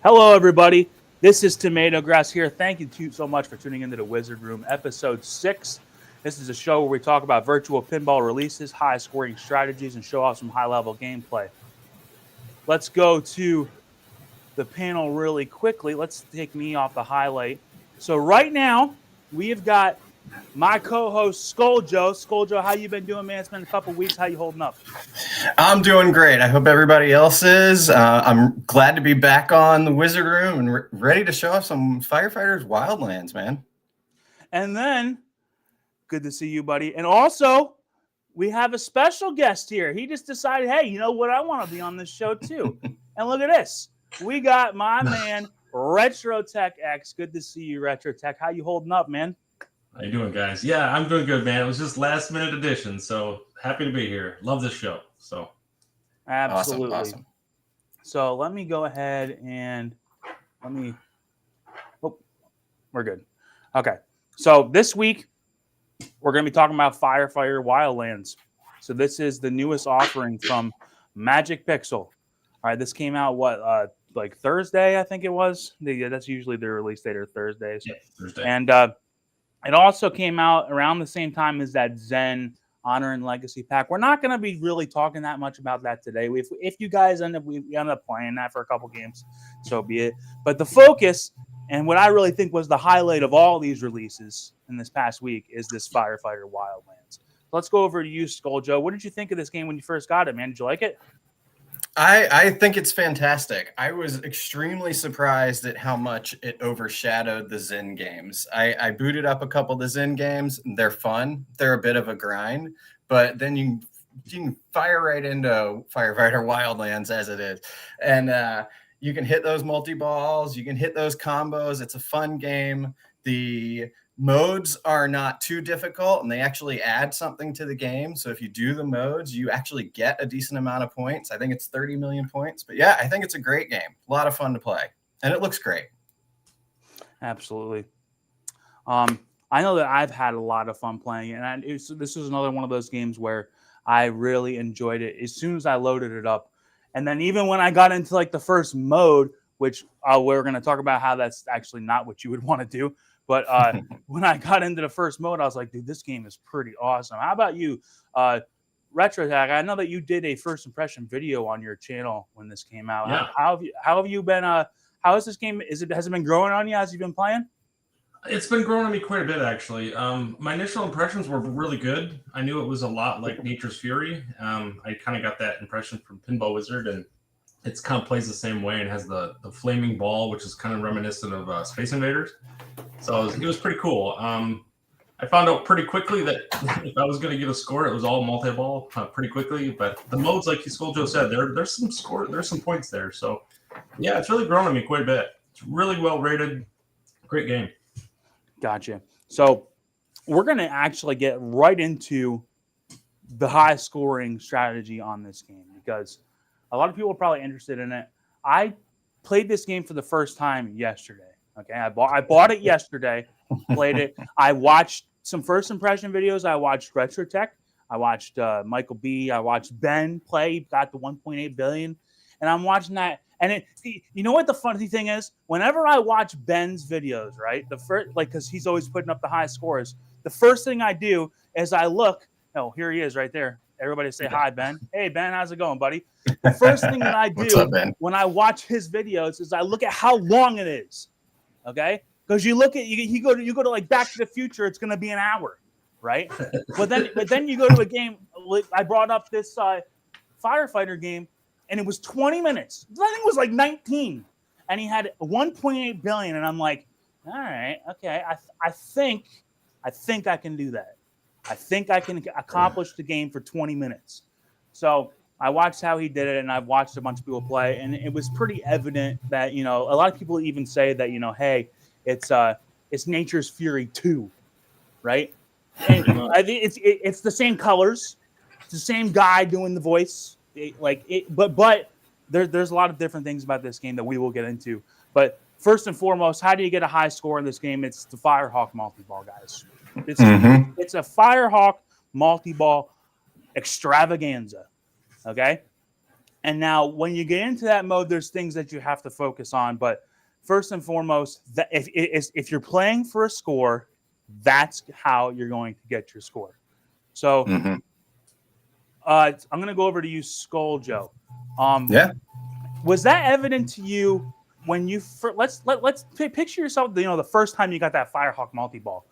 Hello, everybody. This is TomatoGrass here. Thank you so much for tuning into the Wizard Room, episode 6. This is a show where we talk about virtual pinball releases, high-scoring strategies, and show off some high-level gameplay. Let's go to the panel really quickly. Let's take me off the highlight. So right now, we have got my co-host, Scoaljo. Scoaljo, how you been doing, man? It's been a couple weeks. How you holding up? I'm doing great. I hope everybody else is. I'm glad to be back on the Wizard Room and ready to show off some Firefighter Wildlands, man. And then, good to see you, buddy. And also, we have a special guest here. He just decided, hey, you know what? I want to be on this show too. And look at this. We got my man, Retro Tech X. Good to see you, Retro Tech. How you holding up, man? How you doing, guys? Yeah, I'm doing good, man. It was just last minute addition, so happy to be here. Love this show. So absolutely. Awesome. So let me go ahead and we're good. Okay. So this week we're going to be talking about Firefighter Wildlands. So this is the newest offering from Magic Pixel. All right, this came out like Thursday, I think it was. That's usually their release date, or Thursdays. Yeah, Thursday. And it also came out around the same time as that Zen Honor and Legacy pack. We're not going to be really talking that much about that today. If you guys end up playing that for a couple games, so be it. But the focus, and what I really think was the highlight of all these releases in this past week, is this Firefighter Wildlands. Let's go over to you, Scoaljo. What did you think of this game when you first got it, man? Did you like it? I think it's fantastic. I was extremely surprised at how much it overshadowed the Zen games. I booted up a couple of the Zen games. They're fun. They're a bit of a grind, but then you can fire right into Firefighter Wildlands as it is. And you can hit those multi-balls. You can hit those combos. It's a fun game. The modes are not too difficult, and they actually add something to the game. So if you do the modes, you actually get a decent amount of points. I think it's 30 million points. But yeah, I think it's a great game. A lot of fun to play. And it looks great. Absolutely. I know that I've had a lot of fun playing it. And this is another one of those games where I really enjoyed it as soon as I loaded it up. And then even when I got into like the first mode, which we're going to talk about how that's actually not what you would want to do. But when I got into the first mode, I was like, dude, this game is pretty awesome. How about you, Retro Tag? I know that you did a first impression video on your channel when this came out. Yeah. How have you been? How is this game? Has it been growing on you as you've been playing? It's been growing on me quite a bit, actually. My initial impressions were really good. I knew it was a lot like Nature's Fury. I kind of got that impression from Pinball Wizard, and it's kind of plays the same way and has the flaming ball, which is kind of reminiscent of Space Invaders. So it was pretty cool. I found out pretty quickly that if I was going to get a score, it was all multi-ball pretty quickly. But the modes, like Scoaljo said, there's some score, there's some points there. So yeah, it's really grown on me quite a bit. It's really well rated. Great game. Gotcha. So we're going to actually get right into the high scoring strategy on this game, because a lot of people are probably interested in it. I played this game for the first time yesterday. Okay, I bought it yesterday, played it. I watched some first impression videos. I watched RetroTech. I watched Michael B. I watched Ben play. He got the 1.8 billion, and I'm watching that. And you know what the funny thing is? Whenever I watch Ben's videos, right, the first, like, because he's always putting up the high scores, the first thing I do is I look. Oh, here he is right there. Everybody say hi, Ben. Hey, Ben, how's it going, buddy? The first thing that I do when I watch his videos is I look at how long it is. Okay, because you look at you go to like Back to the Future, it's going to be an hour, right? but then you go to a game. I brought up this firefighter game, and it was 20 minutes. I think it was like 19, and he had 1.8 billion, and I'm like, all right, okay, I think I can do that. I think I can accomplish the game for 20 minutes. So I watched how he did it, and I've watched a bunch of people play, and it was pretty evident that, a lot of people even say that, hey, it's Nature's Fury 2, right? And I think it's the same colors, it's the same guy doing the voice, but there's a lot of different things about this game that we will get into. But first and foremost, how do you get a high score in this game? It's the Firehawk multi-ball, guys. It's a Firehawk multi-ball extravaganza. Okay. And now when you get into that mode, there's things that you have to focus on. But first and foremost, if you're playing for a score, that's how you're going to get your score. So I'm going to go over to you, Scoaljo. Was that evident to you when you let's picture yourself, the first time you got that Firehawk multi-ball?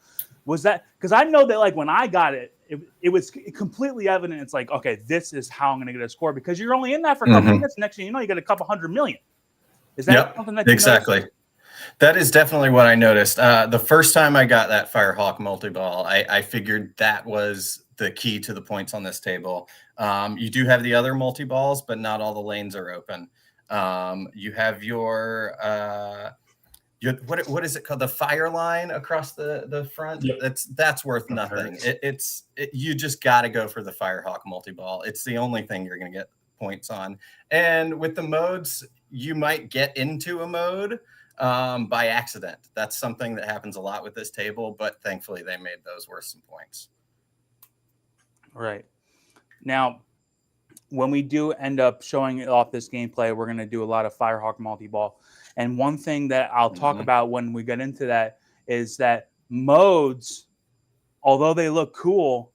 Was that, because I know that like when I got it, it was completely evident. It's like, okay, this is how I'm going to get a score, because you're only in that for a couple minutes. Next thing you know, you get a couple 100 million. Is that something that you exactly noticed? That is definitely what I noticed. The first time I got that Firehawk multi-ball, I figured that was the key to the points on this table. You do have the other multi-balls, but not all the lanes are open. You have your what is it called? The fire line across the front. Yep. That's worth nothing. You just got to go for the Firehawk multi-ball. It's the only thing you're going to get points on. And with the modes, you might get into a mode by accident. That's something that happens a lot with this table, but thankfully they made those worth some points. Right. Now, when we do end up showing off this gameplay, we're going to do a lot of Firehawk multi-ball. And one thing that I'll talk about when we get into that is that modes, although they look cool,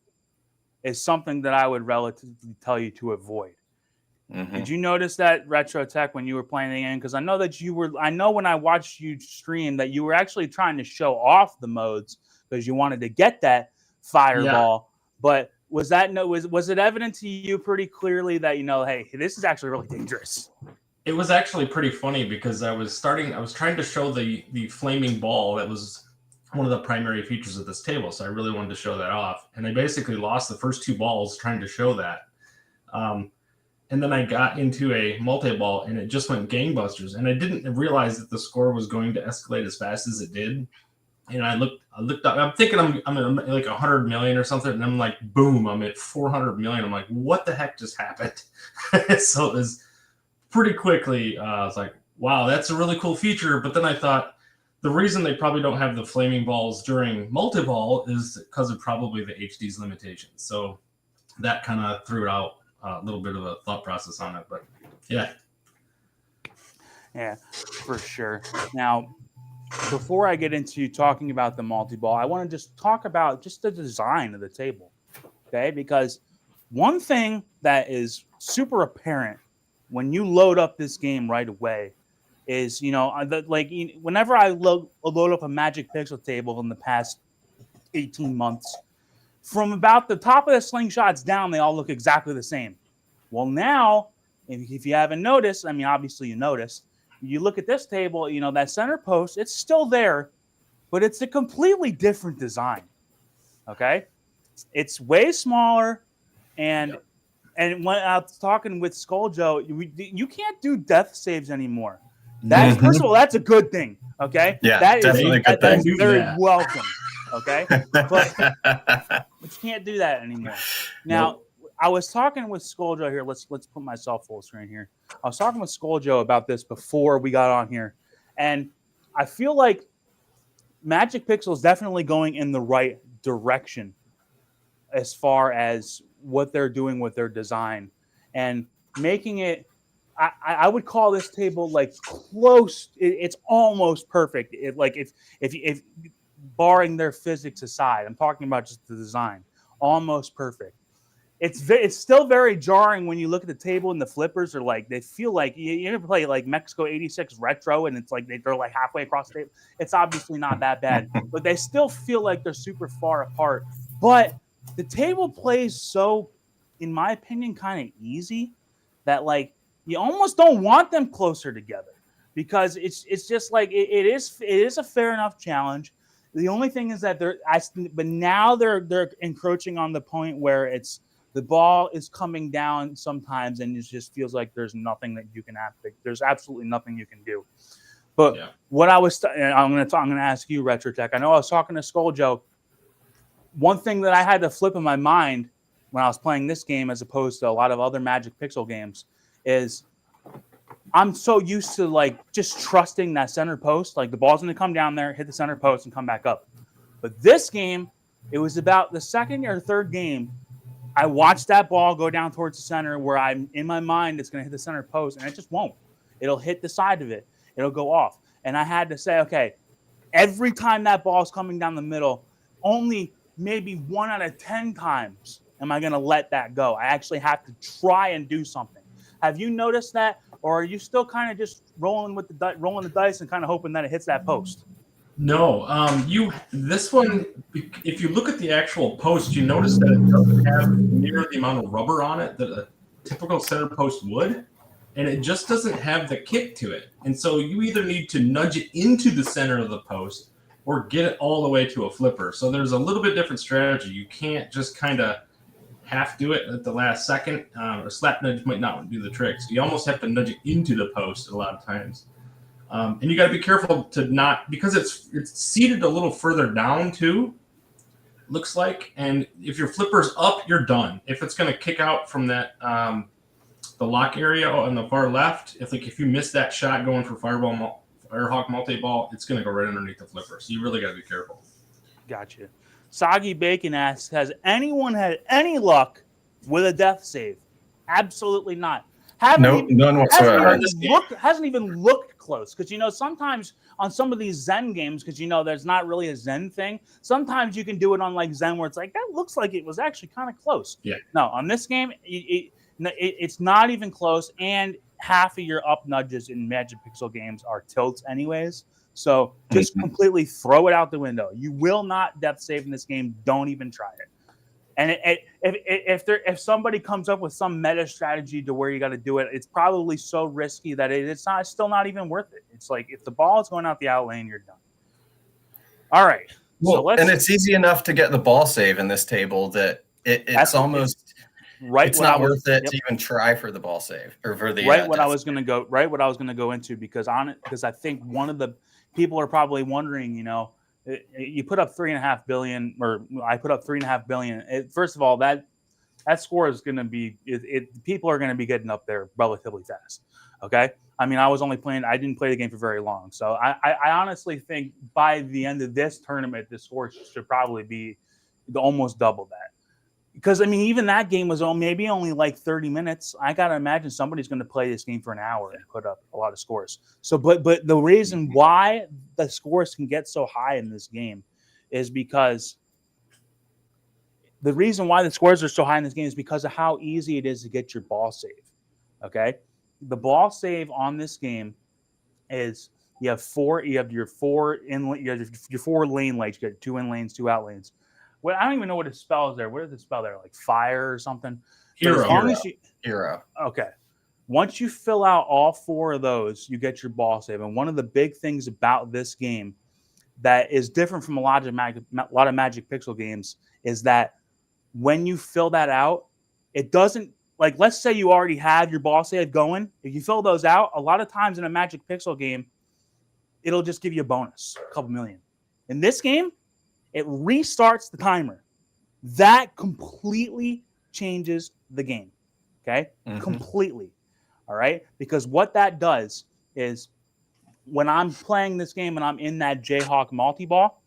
is something that I would relatively tell you to avoid. Did you notice that, RetroTech, when you were playing the game? Because I know that I know when I watched you stream that you were actually trying to show off the modes because you wanted to get that fireball. But was it evident to you pretty clearly that, hey, this is actually really dangerous? It was actually pretty funny because I was trying to show the flaming ball that was one of the primary features of this table. So I really wanted to show that off. And I basically lost the first two balls trying to show that. And then I got into a multi-ball and it just went gangbusters. And I didn't realize that the score was going to escalate as fast as it did. And I looked up, I'm thinking I'm at like 100 million or something. And I'm like, boom, I'm at 400 million. I'm like, what the heck just happened? So it was pretty quickly. I was like, wow, that's a really cool feature. But then I thought the reason they probably don't have the flaming balls during multi-ball is because of probably the HD's limitations. So that kind of threw it out. A little bit of a thought process on it, but yeah, for sure. Now, before I get into talking about the multi-ball, I want to just talk about just the design of the table, okay? Because one thing that is super apparent when you load up this game right away is, whenever I load up a Magic Pixel table in the past 18 months, from about the top of the slingshots down, they all look exactly the same. Well, now, if you haven't noticed, I mean, obviously you noticed, you look at this table, that center post, it's still there, but it's a completely different design, okay? It's way smaller, and when I was talking with Scoaljo, you can't do death saves anymore. That's first of all, that's a good thing, okay? Yeah, that definitely is, a good thing. That's very welcome, okay? But you can't do that anymore. Now, I was talking with Scoaljo here. Let's put myself full screen here. I was talking with Scoaljo about this before we got on here, and I feel like Magic Pixel is definitely going in the right direction as far as what they're doing with their design and making it. I would call this table like close. It's almost perfect. If barring their physics aside, I'm talking about just the design, almost perfect. It's still very jarring when you look at the table and the flippers are like they feel like you ever play like Mexico '86 retro and it's like they're like halfway across the table. It's obviously not that bad, but they still feel like they're super far apart. But the table plays so, in my opinion, kind of easy that like you almost don't want them closer together because it's just like it is a fair enough challenge. The only thing is that but now they're encroaching on the point where it's the ball is coming down sometimes, and it just feels like there's nothing that you can there's absolutely nothing you can do. But what I'm going to ask you, RetroTech. I know I was talking to Scoaljo. One thing that I had to flip in my mind when I was playing this game, as opposed to a lot of other Magic Pixel games, is I'm so used to like just trusting that center post. Like the ball's going to come down there, hit the center post, and come back up. But this game, it was about the second or third game. I watched that ball go down towards the center where I'm in my mind it's going to hit the center post, and it just won't. It'll hit the side of it. It'll go off. And I had to say, okay, every time that ball is coming down the middle, only maybe 1 out of 10 times am I going to let that go. I actually have to try and do something. Have you noticed that, or are you still kind of just rolling the dice and kind of hoping that it hits that post? No, this one, if you look at the actual post, you notice that it doesn't have near the amount of rubber on it that a typical center post would, and it just doesn't have the kick to it. And so you either need to nudge it into the center of the post or get it all the way to a flipper. So there's a little bit different strategy. You can't just kind of half do it at the last second. A slap nudge might not do the trick. So you almost have to nudge it into the post a lot of times. And you got to be careful to not, because it's seated a little further down too, looks like. And if your flipper's up, you're done. If it's going to kick out from that the lock area on the far left, if you miss that shot going for Firehawk multi-ball, it's going to go right underneath the flipper. So you really got to be careful. Gotcha. Soggy Bacon asks, has anyone had any luck with a death save? Absolutely not. None whatsoever. Hasn't even looked close because sometimes on some of these Zen games, because there's not really a Zen thing. Sometimes you can do it on like Zen where it's like that looks like it was actually kind of close. Yeah. No, on this game, it's not even close, and half of your up nudges in Magic Pixel games are tilts, anyways. So just completely throw it out the window. You will not death save in this game. Don't even try it. And if somebody comes up with some meta strategy to where you got to do it, it's probably so risky that it's still not even worth it. It's like if the ball is going out the out lane, you're done. All right. Well, and it's easy enough to get the ball save in this table that it's almost right. It's not worth it to even try for the ball save or for the what I was going to go into because I think one of the people are probably wondering, you put up $3.5 billion, or I put up $3.5 billion. First of all, that score is going to be people are going to be getting up there relatively fast. Okay, I mean, I didn't play the game for very long, so I honestly think by the end of this tournament, the score should probably be almost double that. Because I mean, even that game was maybe only like 30 minutes. I gotta imagine somebody's going to play this game for an hour and put up a lot of scores. So, but the reason why the scores can get so high in this game is because of how easy it is to get your ball save. Okay, the ball save on this game is you have your four lane lights. You got 2 in lanes, 2 out lanes. Well, I don't even know what it spells there. What does it spell there? Like fire or something? Hero. Okay. Once you fill out all 4 of those, you get your ball save. And one of the big things about this game that is different from a lot of Magic Pixel games is that when you fill that out, it doesn't, like, let's say you already have your ball save going. If you fill those out, a lot of times in a Magic Pixel game, it'll just give you a bonus, a couple million. In this game, it restarts the timer. That completely changes the game. Okay, completely. All right, because what that does is when I'm playing this game and I'm in that Jayhawk multi-ball,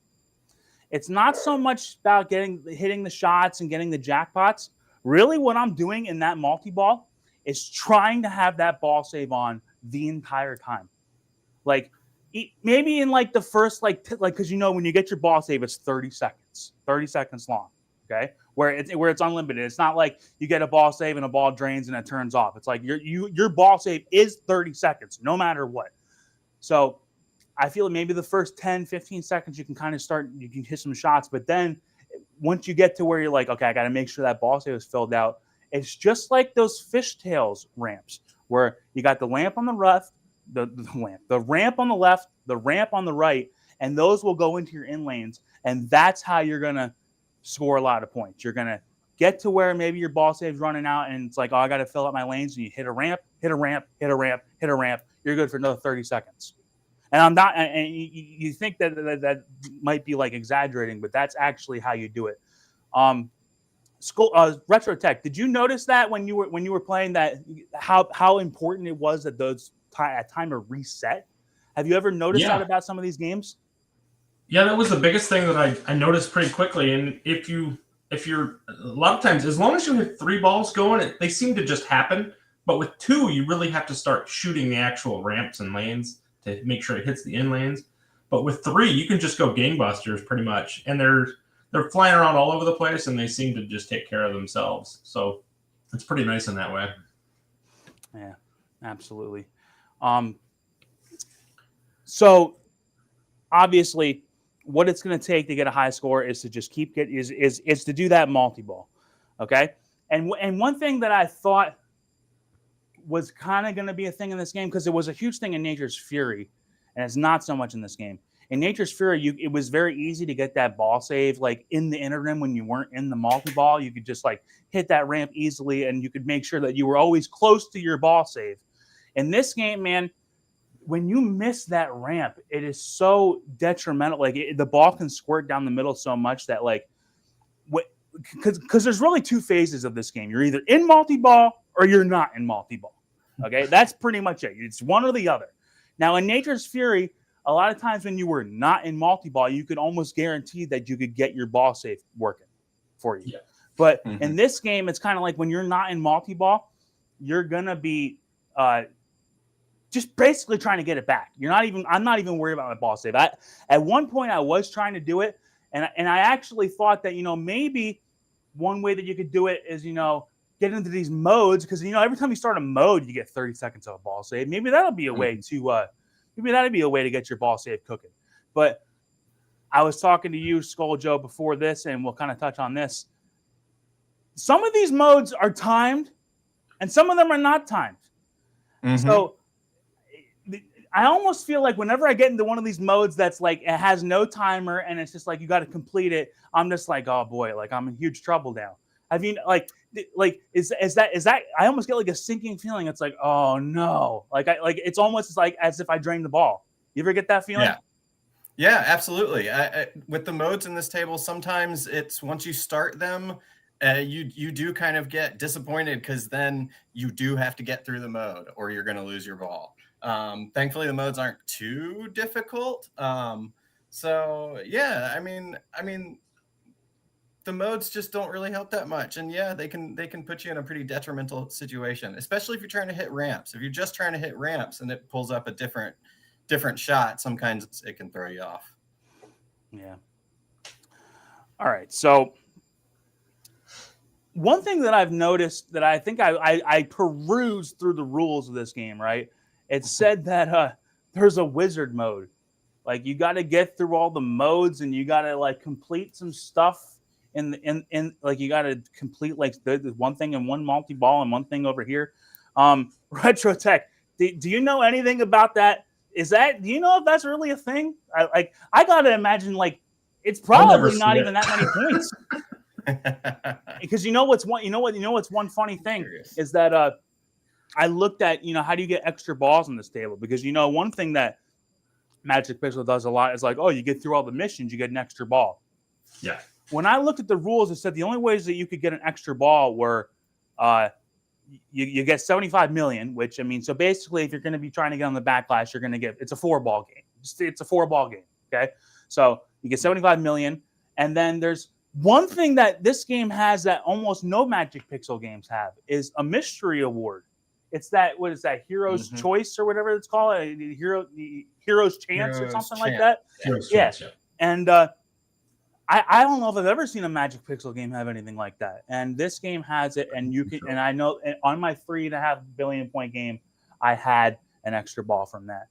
it's not so much about hitting the shots and getting the jackpots. Really, what I'm doing in that multi-ball is trying to have that ball save on the entire time. Like maybe in like the first because when you get your ball save, it's 30 seconds long. Okay, where it's unlimited. It's not like you get a ball save and a ball drains and it turns off. It's like your ball save is 30 seconds no matter what. So I feel maybe the first 10, 15 seconds you can kind of you can hit some shots, but then once you get to where you're like, okay, I got to make sure that ball save is filled out. It's just like those fishtails ramps where you got the lamp on the left, the ramp on the left, the ramp on the right, and those will go into your in lanes, and that's how you're gonna score a lot of points. You're gonna get to where maybe your ball save's running out, and it's like, oh, I got to fill up my lanes, and you hit a ramp, hit a ramp, hit a ramp, hit a ramp. You're good for another 30 seconons. And I'm not, and you think that might be like exaggerating, but that's actually how you do it. Retro Tech, did you notice that when you were playing that how important it was that those timer reset? Have you ever noticed that about some of these games? Yeah, that was the biggest thing that I noticed pretty quickly. And if you're a lot of times, as long as you hit 3 balls going, they seem to just happen. But with 2, you really have to start shooting the actual ramps and lanes to make sure it hits the in lanes. But with 3, you can just go gangbusters pretty much. And they're flying around all over the place, and they seem to just take care of themselves. So it's pretty nice in that way. Yeah, absolutely. So obviously, what it's going to take to get a high score is to just is to do that multi-ball. Okay. And one thing that I thought was kind of going to be a thing in this game, because it was a huge thing in Nature's Fury, and it's not so much in this game. In Nature's Fury, it was very easy to get that ball save like in the inner rim when you weren't in the multi-ball. You could just like hit that ramp easily, and you could make sure that you were always close to your ball save. In this game, man, when you miss that ramp, it is so detrimental. Like the ball can squirt down the middle so much that because there's really 2 phases of this game. You're either in multi-ball or you're not in multi-ball. Okay, that's pretty much it. It's one or the other. Now, in Nature's Fury, a lot of times when you were not in multi-ball, you could almost guarantee that you could get your ball safe working for you. Yeah. But in this game, it's kind of like when you're not in multi-ball, you're gonna be just basically trying to get it back. I'm not even worried about my ball save. At one point, I was trying to do it, and I actually thought that maybe one way that you could do it is get into these modes, because every time you start a mode, you get 30 seconds of a ball save. Maybe that'll be a way to get your ball save cooking. But I was talking to you, Scoaljo, before this, and we'll kind of touch on this. Some of these modes are timed, and some of them are not timed. So I almost feel like whenever I get into one of these modes that's like it has no timer and it's just like you got to complete it, I'm just like, oh boy, like I'm in huge trouble now. I mean, is that I almost get like a sinking feeling. It's like, oh no, it's almost like as if I drained the ball. You ever get that feeling? Yeah, absolutely. With the modes in this table, sometimes it's once you start them, you do kind of get disappointed because then you do have to get through the mode or you're going to lose your ball. Thankfully, the modes aren't too difficult. So yeah, I mean, the modes just don't really help that much, and yeah, they can put you in a pretty detrimental situation, especially if you're trying to hit ramps. If you're just trying to hit ramps and it pulls up a different shot, sometimes it can throw you off. Yeah. All right. So one thing that I've noticed that I think I perused through the rules of this game, right? It said that there's a wizard mode. Like you got to get through all the modes and you got to like complete some stuff in like you got to complete like the one thing in one multi-ball and one thing over here. Retro Tech, do you know anything about that? Do you know if that's really a thing? I got to imagine like it's probably not even that many points. Because what's one funny thing is that I looked at how do you get extra balls on this table, because one thing that Magic Pixel does a lot is like, oh, you get through all the missions, you get an extra ball. Yeah. when I looked at the rules, it said the only ways that you could get an extra ball were you get 75 million, which I mean, so basically if you're going to be trying to get on the backlash, you're going to get, it's a 4-ball game. It's a 4-ball game. Okay. So you get 75 million. And then there's one thing that this game has that almost no Magic Pixel games have is a mystery award. It's that, what is that, Hero's Choice or whatever it's called? Hero's Chance or something like that. Hero's Yeah. Chance, yeah. And I don't know if I've ever seen a Magic Pixel game have anything like that. And this game has it. And you can, and I know on my 3.5 billion point game, I had an extra ball from that.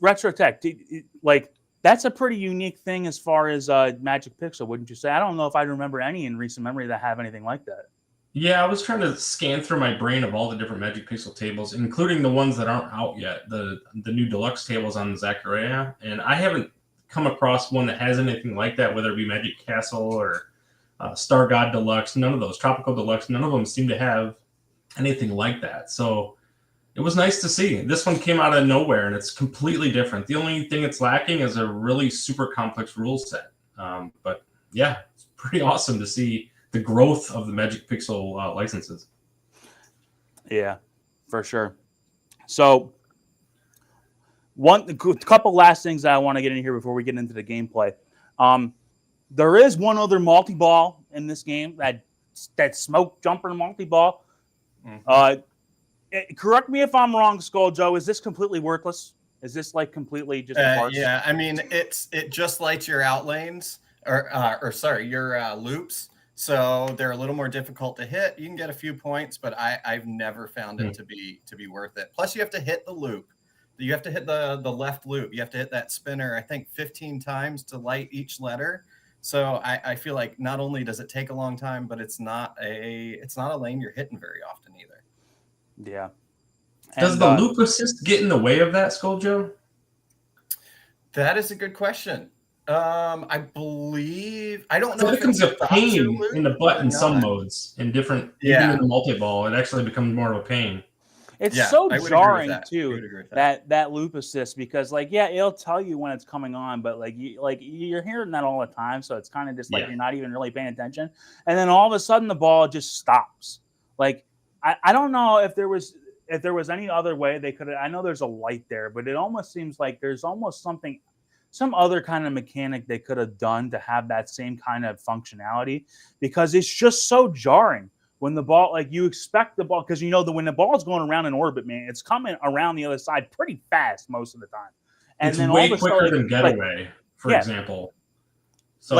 Retro Tech, like, that's a pretty unique thing as far as Magic Pixel, wouldn't you say? I don't know if I remember any in recent memory that have anything like that. Yeah, I was trying to scan through my brain of all the different Magic Pixel tables, including the ones that aren't out yet, the new deluxe tables on Zaccaria, and I haven't come across one that has anything like that, whether it be Magic Castle or Star God Deluxe, none of those. Tropical Deluxe, none of them seem to have anything like that. So it was nice to see. This one came out of nowhere, and it's completely different. The only thing it's lacking is a really super complex rule set. But yeah, it's pretty awesome to see the growth of the Magic Pixel licenses. Yeah, for sure. So a couple last things that I want to get in here before we get into the gameplay. There is one other multi-ball in this game, that smoke jumper multi-ball. Correct me if I'm wrong, Scoaljo. Is this completely worthless? Is this like completely just a farce? Yeah, I mean, it just lights your out lanes or sorry, your loops. So they're a little more difficult to hit. You can get a few points, but I've never found it to be worth it. Plus, you have to hit the loop. You have to hit the left loop. You have to hit that spinner, I think, 15 times to light each letter. So I feel like not only does it take a long time, but it's not a lane you're hitting very often either. Yeah. Does the loop assist get in the way of that, Scoaljo? That is a good question. I believe, I don't know. It becomes a pain in the butt in some modes, in different, even in the multi-ball, it actually becomes more of a pain. It's so jarring too, that loop assist, because like, yeah, it'll tell you when it's coming on, but like you're hearing that all the time, so it's kind of just like you're not even really paying attention, and then all of a sudden the ball just stops. Like I don't know if there was any other way they could have. I know there's a light there, but it almost seems like there's almost some other kind of mechanic they could have done to have that same kind of functionality, because it's just so jarring. When the ball, like, you expect the ball, because you know that when the ball's going around in orbit, man, it's coming around the other side pretty fast most of the time. And it's then way quicker than Getaway, for example. So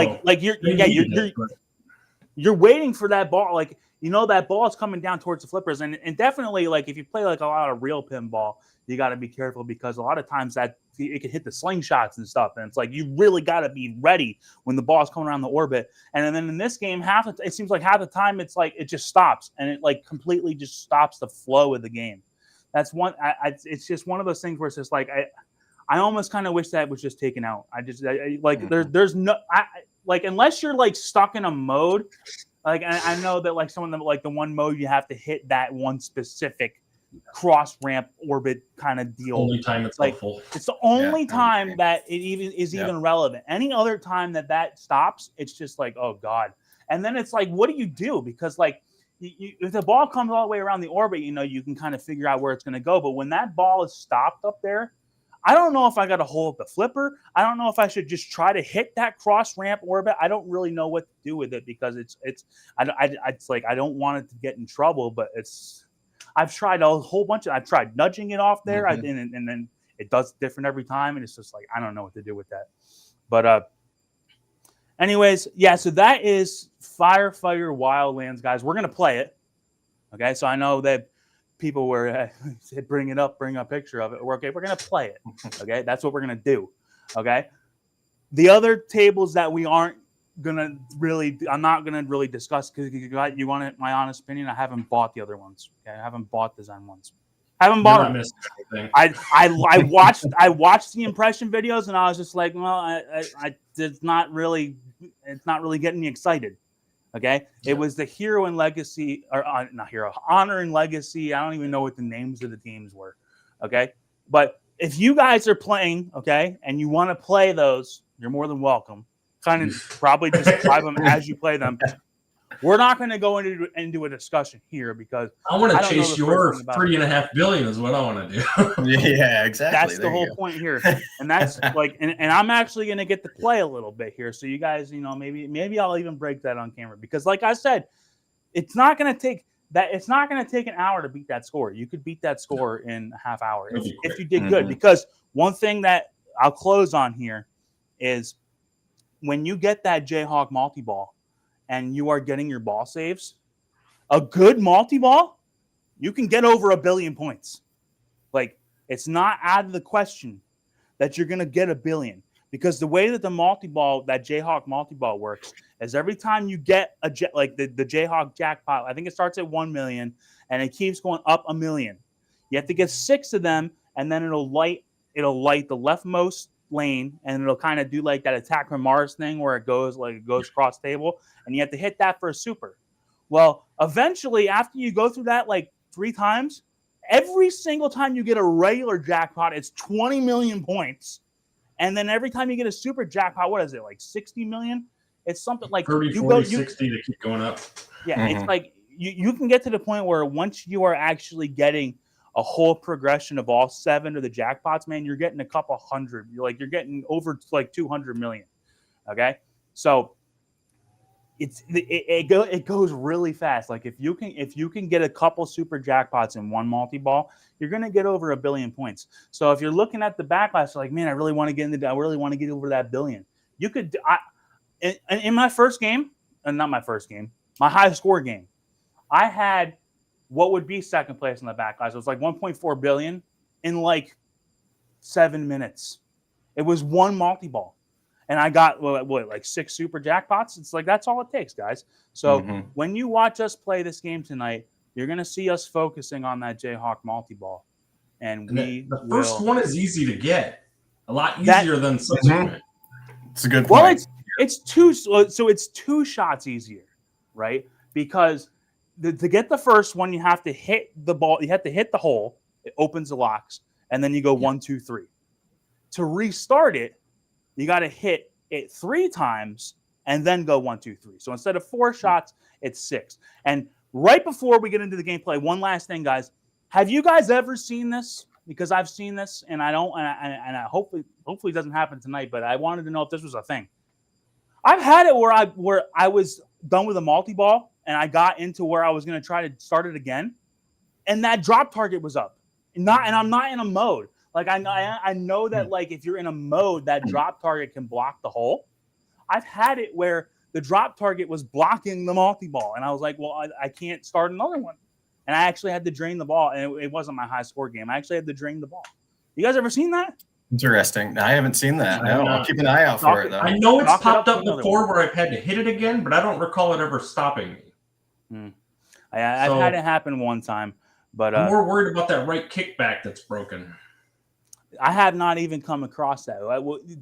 you're waiting for that ball, like, you know, that ball is coming down towards the flippers, and definitely, like, if you play like a lot of real pinball, you got to be careful, because a lot of times that it can hit the slingshots and stuff, and it's like you really got to be ready when the ball is coming around the orbit. And then in this game, it seems like half the time it's like it just stops, and it like completely just stops the flow of the game. That's one. It's just one of those things where it's just like I almost kind of wish that was just taken out. There's no unless you're like stuck in a mode. Like I know that like some of them, like the one mode you have to hit that one specific cross ramp orbit kind of deal. Only time it's like helpful. It's the only time that it even relevant. Any other time that stops, it's just like, oh god. And then it's like, what do you do? Because like if the ball comes all the way around the orbit, you know, you can kind of figure out where it's going to go. But when that ball is stopped up there, I don't know if I got to hold the flipper. I don't know if I should just try to hit that cross ramp orbit. I don't really know what to do with it, because it's like I don't want it to get in trouble, but I've tried a whole bunch of. I've tried nudging it off there, and then it does different every time, and it's just like I don't know what to do with that. But anyways, yeah. So that is Firefighter Wildlands, guys. We're gonna play it. Okay, so I know that people were said bring a picture of it. We're gonna play it. Okay, that's what we're gonna do. Okay, the other tables that we aren't gonna really, I'm not gonna really discuss, because you want my honest opinion. I haven't bought the other ones. Okay, I haven't bought the Zen ones. I haven't bought them. I watched the impression videos, and I was just like, well, it's not really getting me excited. Okay, it was the Hero and Legacy, or not Hero, Honor and Legacy. I don't even know what the names of the teams were. Okay, but if you guys are playing, okay, and you want to play those, You're more than welcome. Kind of probably just try them as you play them. We're not going to go into a discussion here because I want to don't know chase the your first thing about $3.5 billion is what I want to do. Yeah, exactly. That's There the you whole go. point here. And that's like, and I'm actually going to get to play a little bit here. So you guys, you know, maybe I'll even break that on camera because like I said, it's not going to take an hour to beat that score. You could beat that score in a half hour if you did good. Because one thing that I'll close on here is when you get that Jayhawk multi-ball and you are getting your ball saves, a good multi-ball, you can get over 1 billion points. Like, it's not out of the question that you're going to get 1 billion because the way that the multi-ball, that Jayhawk multi-ball works is every time you get the Jayhawk jackpot, I think it starts at 1 million and it keeps going up 1 million. You have to get 6 of them and then it'll light the leftmost lane and it'll kind of do like that attack from Mars thing where it goes cross table and you have to hit that for a super. Well, eventually after you go through that like 3 times, every single time you get a regular jackpot, it's 20 million points. And then every time you get a super jackpot, what is it, like 60 million? It's something like 30, 40, 60 to keep going up. Yeah, It's like you can get to the point where once you are actually getting a whole progression of all 7 of the jackpots, man, you're getting a couple hundred. You're getting over like 200 million. Okay, so it goes really fast. Like if you can get a couple super jackpots in one multi-ball, you're gonna get over 1 billion points. So if you're looking at the backlash, like, man, I really want to get over that billion. You could. In my first game, not my first game, my high score game, I had what would be second place in the backlash. It was like 1.4 billion in like 7 minutes. It was one multi-ball. And I got like 6 super jackpots. It's like, that's all it takes, guys. So when you watch us play this game tonight, you're going to see us focusing on that Jayhawk multi-ball. And the first one is easy to get. A lot easier than subsequent. It's a good point. Well, it's 2 shots easier, right? Because to get the first one, you have to hit the ball. You have to hit the hole. It opens the locks. And then you go 1, 2, 3. To restart it, you got to hit it 3 times and then go 1, 2, 3. So instead of 4 shots, it's 6. And right before we get into the gameplay, one last thing, guys. Have you guys ever seen this? Because I've seen this, and I hopefully it doesn't happen tonight. But I wanted to know if this was a thing. I've had it where I was done with a multi-ball and I got into where I was going to try to start it again, and that drop target was up. And I'm not in a mode. Like I know that like if you're in a mode, that drop target can block the hole. I've had it where the drop target was blocking the multi-ball, and I was like, well, I can't start another one. And I actually had to drain the ball, and it wasn't my high score game. I actually had to drain the ball. You guys ever seen that? Interesting. I haven't seen that. No, I'll keep an eye out for it, though. I know it's popped up before where I've had to hit it again, but I don't recall it ever stopping me. I've had it happen one time, but I'm more worried about that right kickback that's broken. I have not even come across that.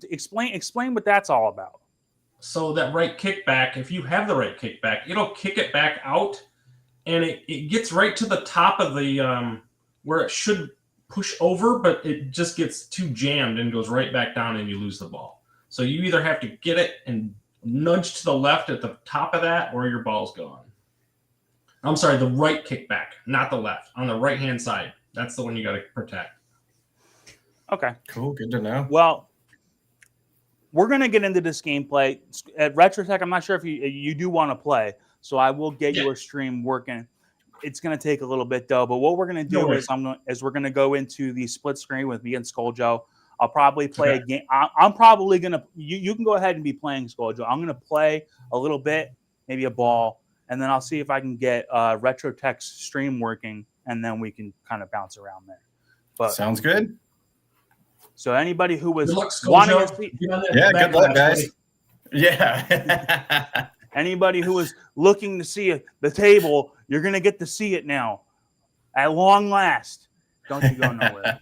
Explain what that's all about. So that right kickback, if you have the right kickback, it'll kick it back out, and it gets right to the top of the where it should push over, but it just gets too jammed and goes right back down, and you lose the ball. So you either have to get it and nudge to the left at the top of that, or your ball's gone. I'm sorry, the right kickback, not the left. On the right-hand side. That's the one you got to protect. Okay. Cool. Good to know. Well, we're going to get into this gameplay. At RetroTech, I'm not sure if you do want to play, so I will get your stream working. It's going to take a little bit, though. But what we're going to do is we're going to go into the split screen with me and Scoaljo. I'll probably play a game. I'm probably going to – you can go ahead and be playing Scoaljo. I'm going to play a little bit, maybe a ball, and then I'll see if I can get RetroTech's stream working, and then we can kind of bounce around there. But sounds good. So anybody who was wanting to see, good luck, guys. Yeah. Anybody who was looking to see the table, you're going to get to see it now. At long last. Don't you go nowhere.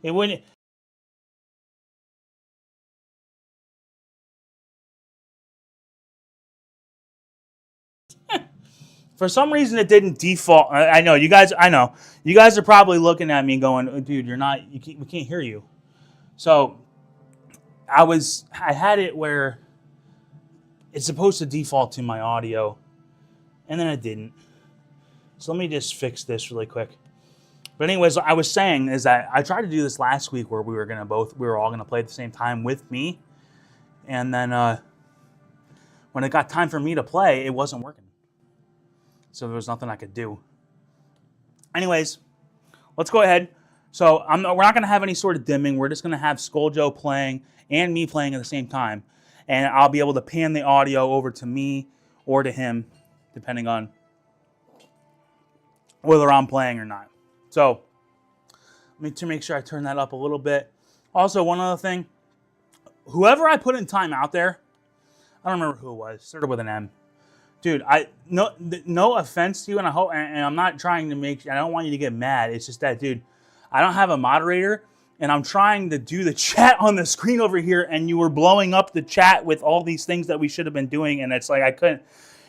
It wouldn't. For some reason, it didn't default. I know you guys. I know you guys are probably looking at me going, oh, "Dude, you're not. We can't hear you." So I had it where it's supposed to default to my audio, and then it didn't. So let me just fix this really quick. But anyways, I was saying is that I tried to do this last week where we were all gonna play at the same time with me, and then when it got time for me to play, it wasn't working. So there was nothing I could do. Anyways, let's go ahead. So we're not going to have any sort of dimming. We're just going to have Scoaljo playing and me playing at the same time. And I'll be able to pan the audio over to me or to him, depending on whether I'm playing or not. So to make sure I turn that up a little bit. Also, one other thing. Whoever I put in time out there, I don't remember who it was. Started with an M. Dude, no offense to you, and I hope, and I'm not trying to I don't want you to get mad. It's just that, dude, I don't have a moderator, and I'm trying to do the chat on the screen over here, and you were blowing up the chat with all these things that we should have been doing, and it's like I couldn't.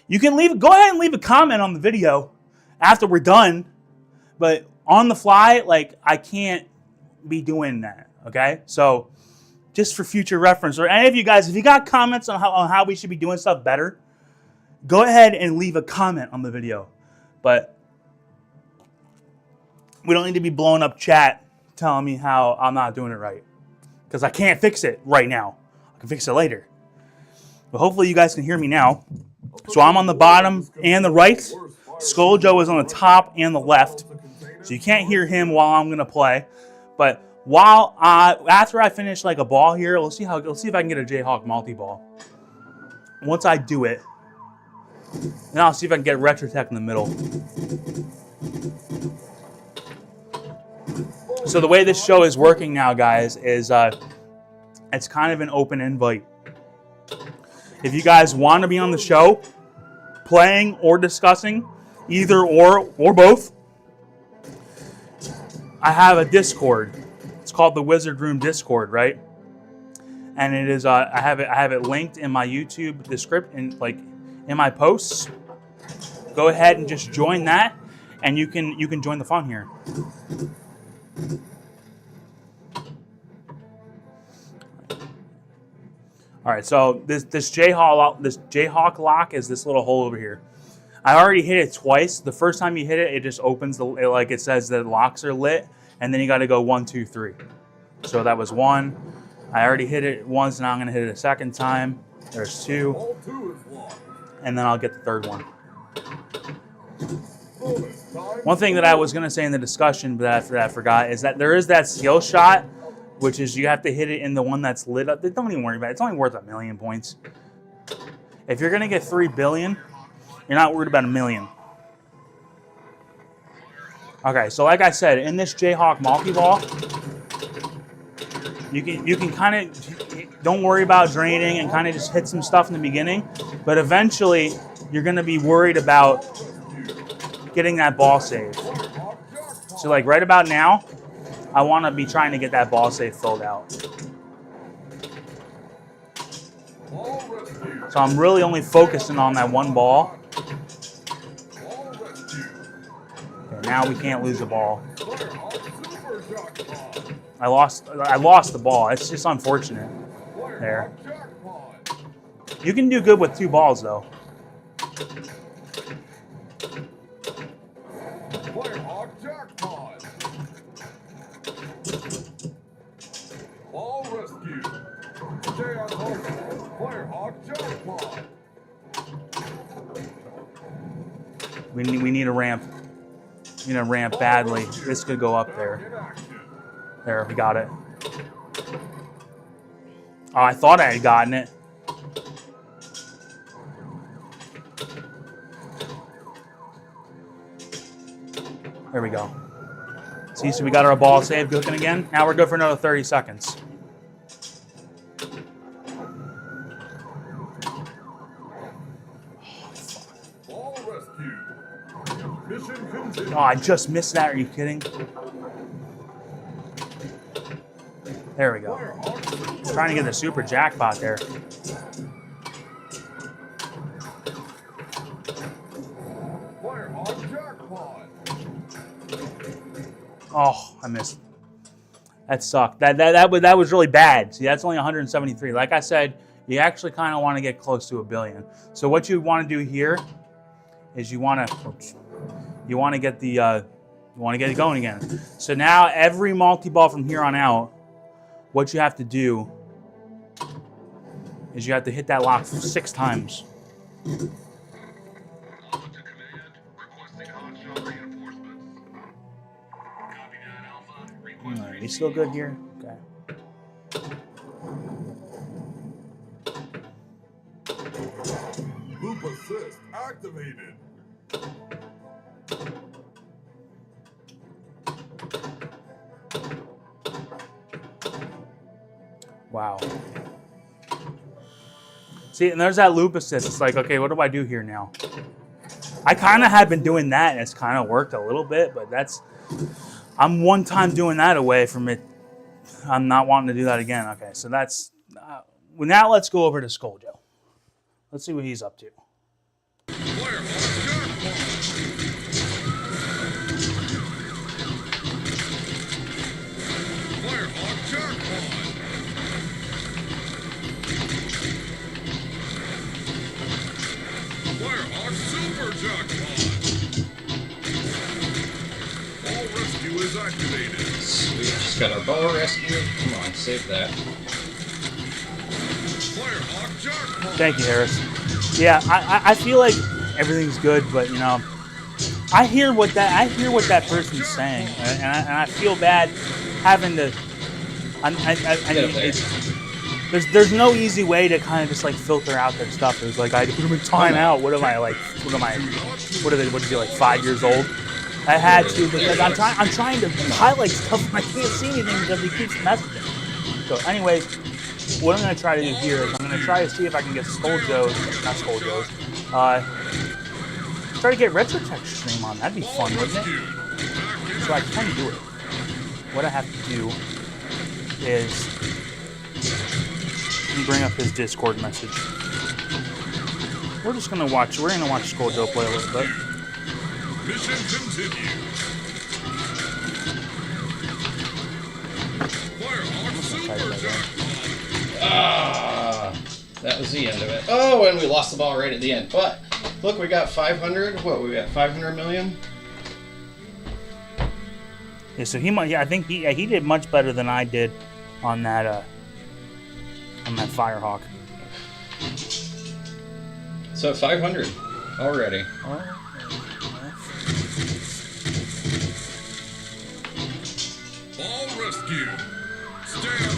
You can go ahead and leave a comment on the video after we're done, but on the fly, like I can't be doing that. Okay, so just for future reference, or any of you guys, if you got comments on how we should be doing stuff better, go ahead and leave a comment on the video. But we don't need to be blowing up chat telling me how I'm not doing it right. Because I can't fix it right now. I can fix it later. But hopefully you guys can hear me now. So I'm on the bottom and the right. Scoaljo is on the top and the left. So you can't hear him while I'm going to play. But after I finish like a ball here, let's see if I can get a Jayhawk multi-ball. Once I do it, and I'll see if I can get Retrotech in the middle. So the way this show is working now, guys, is it's kind of an open invite. If you guys want to be on the show, playing or discussing, either or both, I have a Discord. It's called the Wizard Room Discord, right? And it is I have it linked in my YouTube description, in my posts. Go ahead and just join that, and you can join the fun here. All right, so this Jayhawk lock is this little hole over here. I already hit it twice. The first time you hit it, it just opens it says the locks are lit, and then you got to go 1, 2, 3. So that was 1. I already hit it once, now I'm gonna hit it a second time. There's 2. And then I'll get the third one. One thing that I was going to say in the discussion, but I forgot, is that there is that skill shot, which is you have to hit it in the one that's lit up. Don't even worry about it. It's only worth 1,000,000 points. If you're going to get 3 billion, you're not worried about 1,000,000. Okay, so like I said, in this Jayhawk multi-ball, you can kind of, don't worry about draining and kind of just hit some stuff in the beginning, but eventually you're going to be worried about getting that ball save. So like right about now, I want to be trying to get that ball save filled out. So I'm really only focusing on that one ball. Okay, now we can't lose the ball. I lost the ball. It's just unfortunate. There. You can do good with 2 balls though. We need a ramp. We need a ramp badly. This could go up there. There, we got it. Oh, I thought I had gotten it. There we go. See, so we got our ball save cooking again. Now we're good for another 30 seconds. Oh, I just missed that. Are you kidding? There we go. Trying to get the super jackpot there. Oh, I missed. That sucked. That was really bad. See, that's only 173. Like I said, you actually kind of want to get close to $1 billion. So what you want to do here is you want to get the you want to get it going again. So now every multi-ball from here on out, what you have to do is you have to hit that lock 6 times. Are you still good here? Okay. Loop assist activated. Wow. See, and there's that loop assist. It's like, okay, what do I do here now? I kind of have been doing that, and it's kind of worked a little bit, but I'm one time doing that away from it. I'm not wanting to do that again. Okay, so that's, well, now let's go over to Scoaljo. Let's see what he's up to. Activated. Sweet, just got our ball rescue. Come on, save that. Thank you, Harris. Yeah, I feel like everything's good, but you know, I hear what that person's saying, and I feel bad having to. There's no easy way to kind of just like filter out their stuff. It's like I put them in timeout. What is he like 5 years old? I had to because I'm trying to highlight stuff and I can't see anything because he keeps messaging. So anyways, what I'm going to try to do here is I'm going to try to see if I can get try to get RetroTech stream on. That'd be fun, wouldn't it? So I can do it. What I have to do is bring up his Discord message. We're going to watch Scoaljo play a little bit. Mission continued. That was the end of it. Oh, and we lost the ball right at the end. But look, we got 500. What, we got 500 million? Yeah, so he might. Yeah, I think he did much better than I did on that Firehawk. So 500 already. Ball rescue. Stand.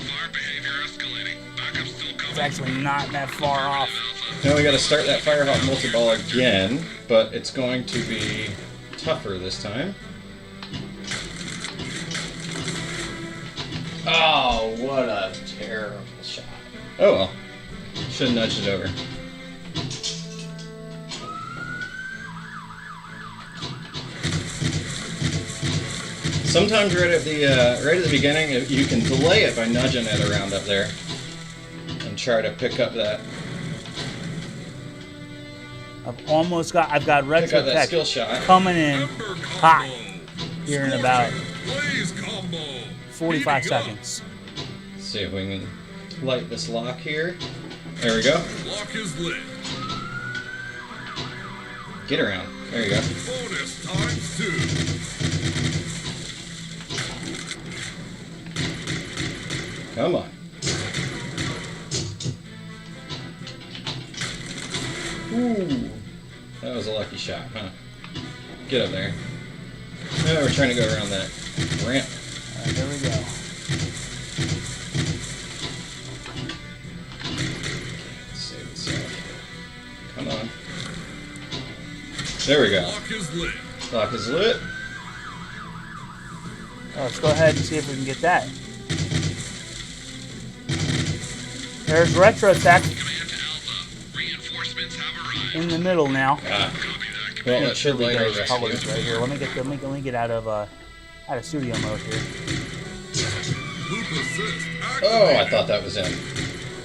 Fire behavior escalating. Backup still coming. It's actually not that far off. Now we got to start that Firehawk multi-ball again, but it's going to be tougher this time. Oh, what a terrible shot. Oh well. Should have nudged it over. Sometimes right at the beginning, you can delay it by nudging it around up there and try to pick up that. I've got RetroTech skill shot coming in hot here in about 45 seconds. Let's see if we can light this lock here. There we go. Lock is lit. Get around. There you go. Bonus times 2. Come on. Ooh. That was a lucky shot, huh? Get up there. Now we're trying to go around that ramp. Alright, there we go. Save itself. Come on. There we go. Lock is lit. Lock is lit. Let's go ahead and see if we can get that. There's RetroTech in the middle now. Ah. Well, Make it sure should we light get our his colors rescue. right here. Let me get out of studio mode here. Loop assist Oh, I activated. thought that was in.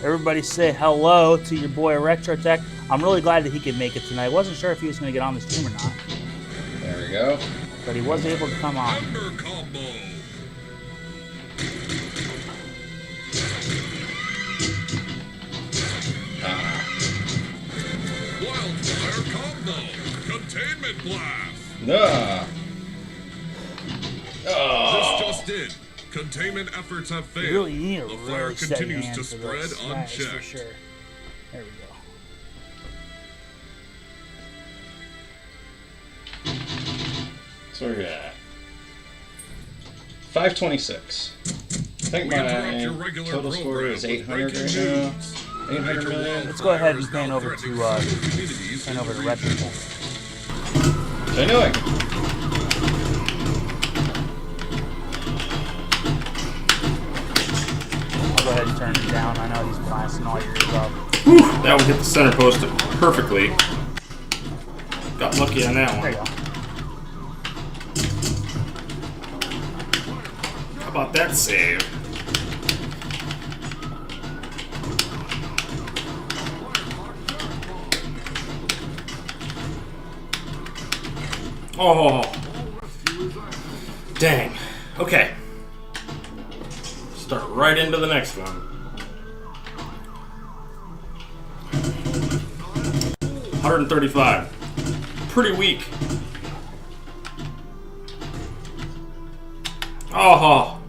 Everybody say hello to your boy Retro Tech. I'm really glad that he could make it tonight. I wasn't sure if he was going to get on the stream or not, There we go. but he was able to come on. Ember combo. Ah. Wildfire combo. Containment blast. Nah. This Oh. just in. Containment efforts have You failed. really need a The really fire steady continues hand to for spread this. That is for unchecked. sure. There we go. So we're at 526. I think We interrupt your my regular total score program is with 800 breaking right now. news. 800 million. Let's go ahead and Wildfire is pan now over threatening to several communities in the Retro region. Tech. Which I know I can. I'll go ahead and turn it down. I know he's blasting all your ears off. Whew, that one hit the center post perfectly. Got lucky on that There one. you go. How about that save? Oh. Dang. Okay. Start right into the next one. 135. Pretty weak. Oh.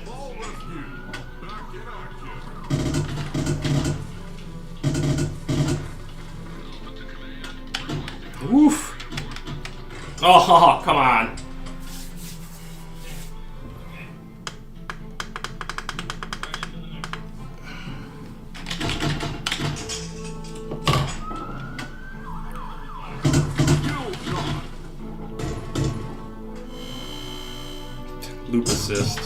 Ball rescue. Back in action. Oof. Oh, come on. Loop assist.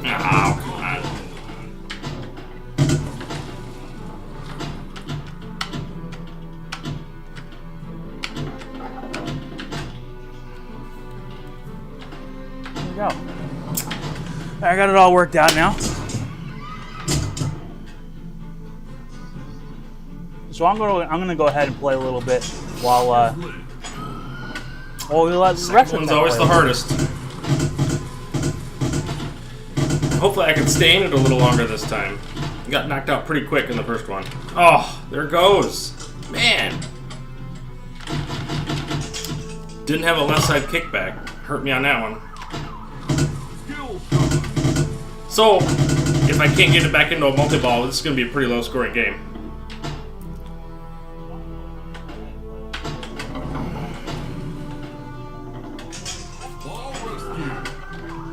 Oh, come on. There we go. I got it all worked out now. So I'm gonna go ahead and play a little bit while we let Second Retro one's Tech always play. the hardest. Hopefully I can stay in it a little longer this time. Got knocked out pretty quick in the first one. Oh, there it goes. Man. Didn't have a left side kickback. Hurt me on that one. So, if I can't get it back into a multi-ball, this is going to be a pretty low scoring game. Ball rescue.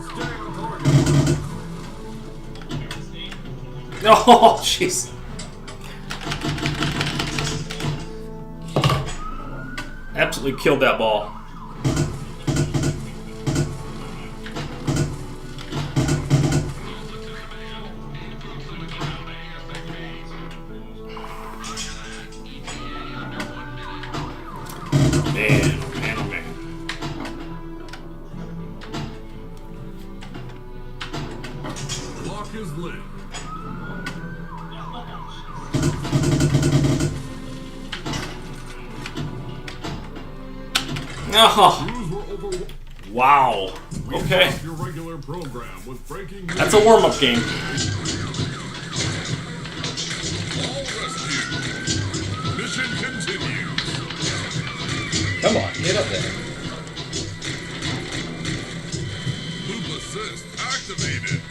Stay on target. Oh, jeez. Absolutely killed that ball. Man, man, oh man. Lock is lit. Oh, Crews were over. wow. Okay. Interrupt your regular program with breaking news. That's a warm-up game. Ball rescue. Mission continues. Come on, get up there. Loop assist activated.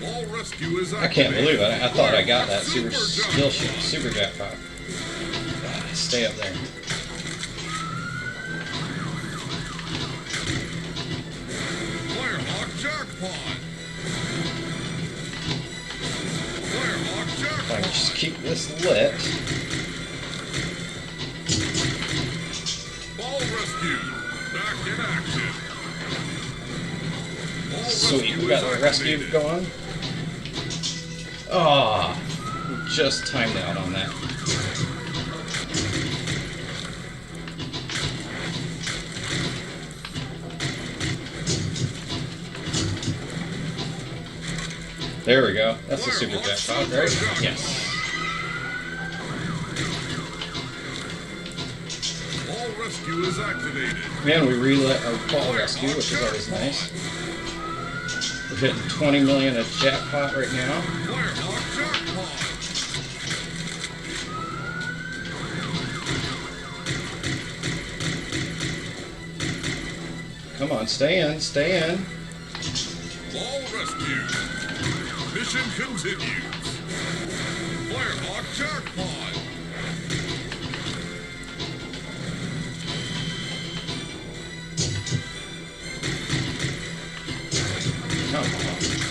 Ball rescue is I activated. can't believe it. I thought I got that Super skill jackpot. shot, super jackpot. Ah, stay up there. Firehawk jackpot. Just keep this lit. Ball rescue. Back in action. Ball Sweet, we rescue got is the rescue activated. going. Ah, just timed out on that. There we go. That's the super jackpot, right? Yes. Ball rescue is activated. Man, we relit our ball rescue, which is always nice. We're hitting 20 million a jackpot right now. Firehawk jackpot. Come on, stay in, stay in. Ball rescue. Mission continues. Firehawk jackpot. Come on.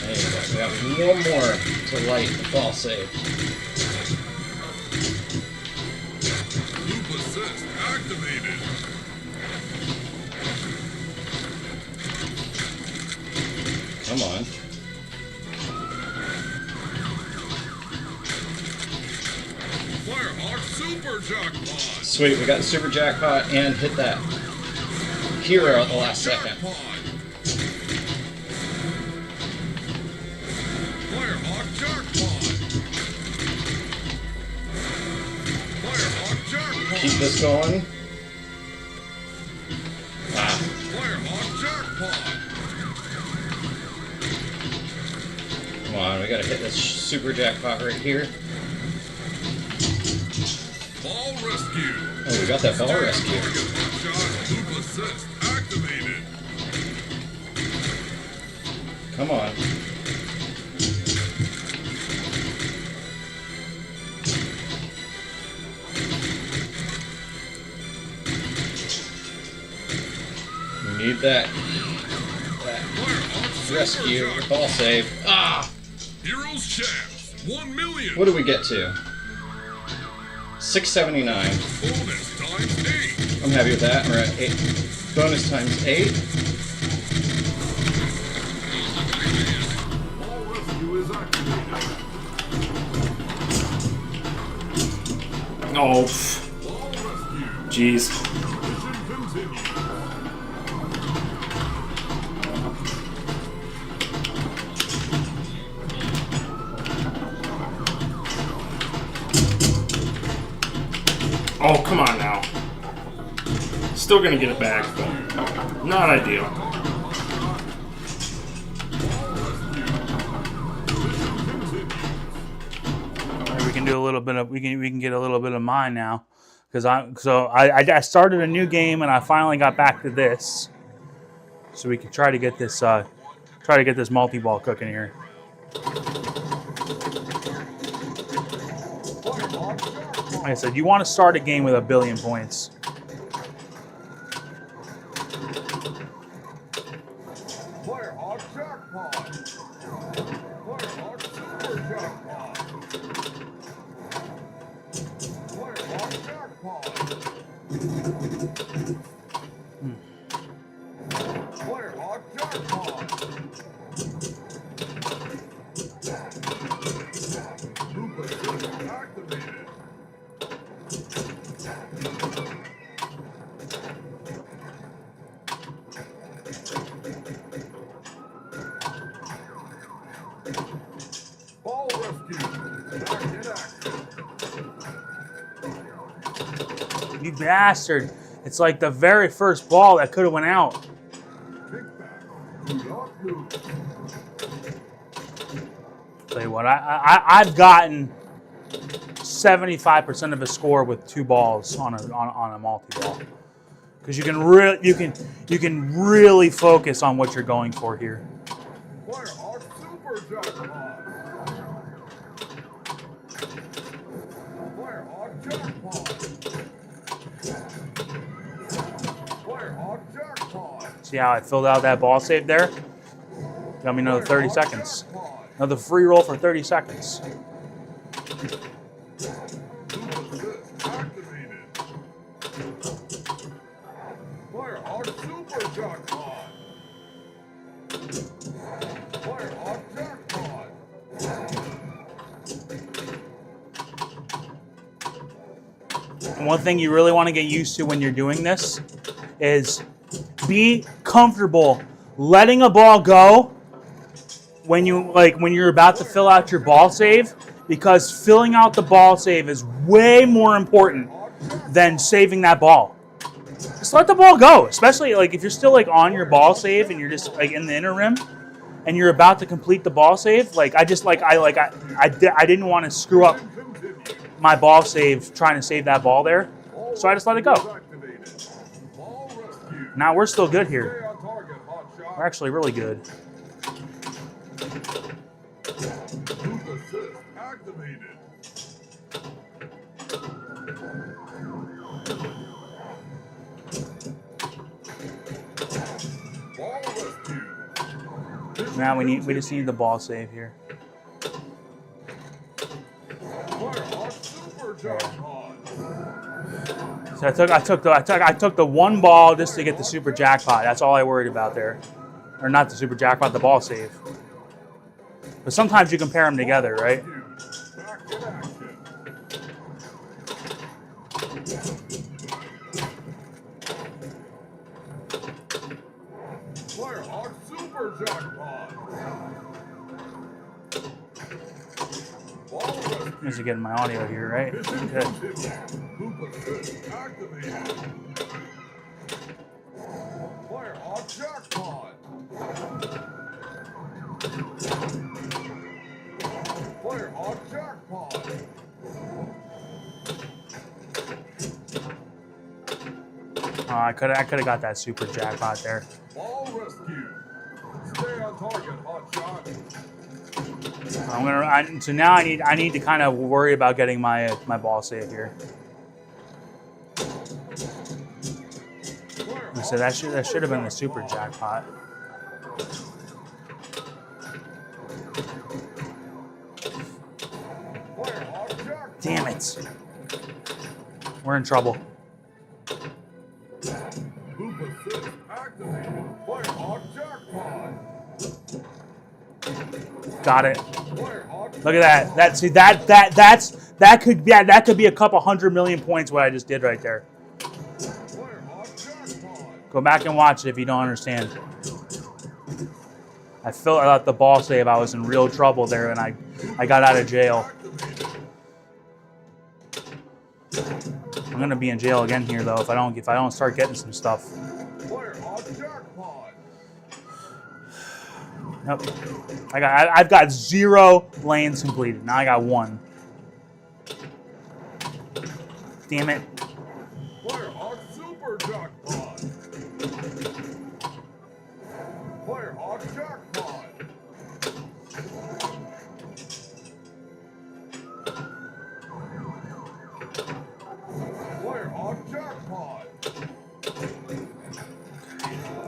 There you go. We got one more to light the ball save. Loop assist activated. Come on. Firehawk super jackpot. Sweet, we got the super jackpot and hit that hero at the last second. Jackpot. Firehawk jackpot. Firehawk jackpot. Keep this going. Wow. Firehawk jackpot. Come on, we gotta hit this super jackpot right here. Ball rescue. Oh, we got that ball rescue. Target hookshot. Loop assist activated. Come on. We need that Firehawk super rescue, jackpot. ball save. Ah! Heroes chance. 1 million. What do we get to? 679. Bonus times 8. I'm happy with that. We're at 8. Bonus times 8. Ball rescue is activated. Oh, Ball rescue. jeez. Mission continues. Oh, come on now. Still gonna get it back, but not ideal. We can do a little bit of we can get a little bit of mine now, because I started a new game and I finally got back to this, so we can try to get this multi-ball cooking here. Like I said, you want to start a game with 1 billion points. Firehawk jackpot. Firehawk super jackpot. Firehawk jackpot. Firehawk jackpot. Loop assist activated. Ball rescue. Back in action. You bastard! It's like the very first ball that could have went out. Kickback. Do not lose. Tell you what, I've gotten 75% of a score with 2 balls on a multi-ball, because you can really focus on what you're going for here. Firehawk super jackpot. Firehawk jackpot. Firehawk jackpot. See how I filled out that ball save there? Got me another 30 seconds. Another free roll for 30 seconds. And one thing you really want to get used to when you're doing this is be comfortable letting a ball go when you're about to fill out your ball save, because filling out the ball save is way more important than saving that ball. Just let the ball go, especially like if you're still like on your ball save and you're just like in the inner rim and you're about to complete the ball save. Like I didn't want to screw up my ball save trying to save that ball there, so I just let it go. Now we're still good here. We're actually really good. Now we just need the ball save here. So I took the one ball just to get the super jackpot. That's all I worried about there. Or not the super jackpot, the ball save. But sometimes you compare them together, right? This is getting my audio here, right? Good. I could have got that super jackpot there. Ball rescue. Stay on target, hot shot. So now I need to kind of worry about getting my ball save here. So that should have been the super jackpot. Damn it! We're in trouble. Got it. Look at that. That could be a couple 100 million points what I just did right there. Go back and watch it if you don't understand. I filled out the ball save. I was in real trouble there, and I got out of jail. I'm gonna be in jail again here though if I don't start getting some stuff. Nope. I've got 0 lanes completed. Now I got 1. Damn it. Firehawk super jackpot. Firehawk jackpot. Firehawk jackpot.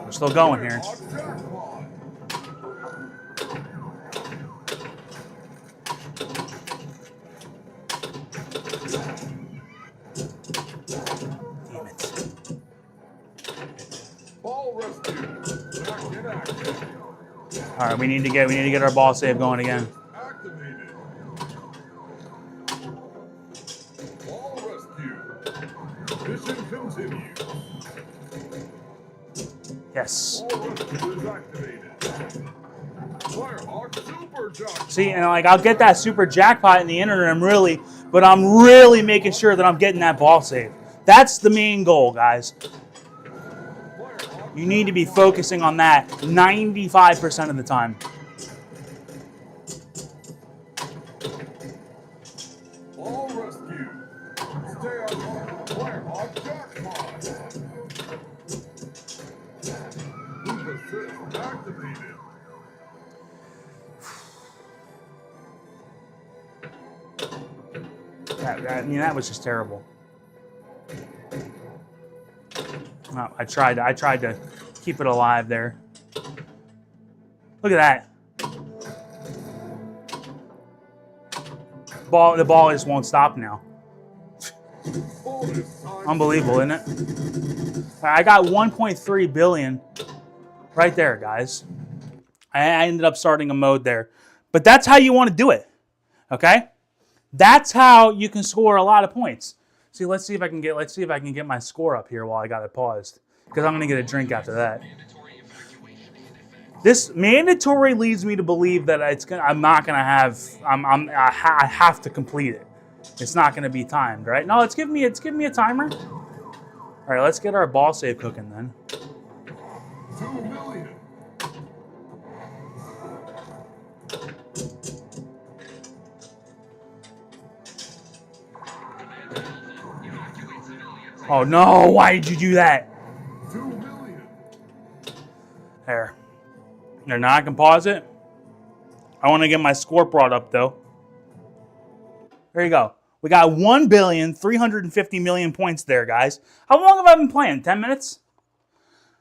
We're still going here. Firehawk jackpot. Damn it. Ball rescue. Back in action. All right, we need to get our ball save going again. Activated. Ball rescue. Mission continues. Yes. Ball rescue is activated. Firehawk super jackpot. See, and like I'll get that super jackpot in the interim, really, but I'm really making sure that I'm getting that ball save. That's the main goal, guys. You need to be focusing on that 95% of the time. Ball rescue. Stay on Firehawk jackpot. Loop assist activated. That was just terrible. Oh, I tried to keep it alive there. Look at that. The ball just won't stop now. Unbelievable, isn't it? I got 1.3 billion right there, guys. I ended up starting a mode there. But that's how you want to do it. Okay? That's how you can score a lot of points. See, let's see if I can get my score up here while I got it paused, because I'm gonna get a drink after that. This mandatory leads me to believe that I have to complete it. It's not gonna be timed, right? No, it's giving me a timer. All right, let's get our ball save cooking then. 2 million. Oh no, why did you do that? 2 million. There. There, now I can pause it. I want to get my score brought up though. There you go. We got 1,350,000,000 points there, guys. How long have I been playing? 10 minutes?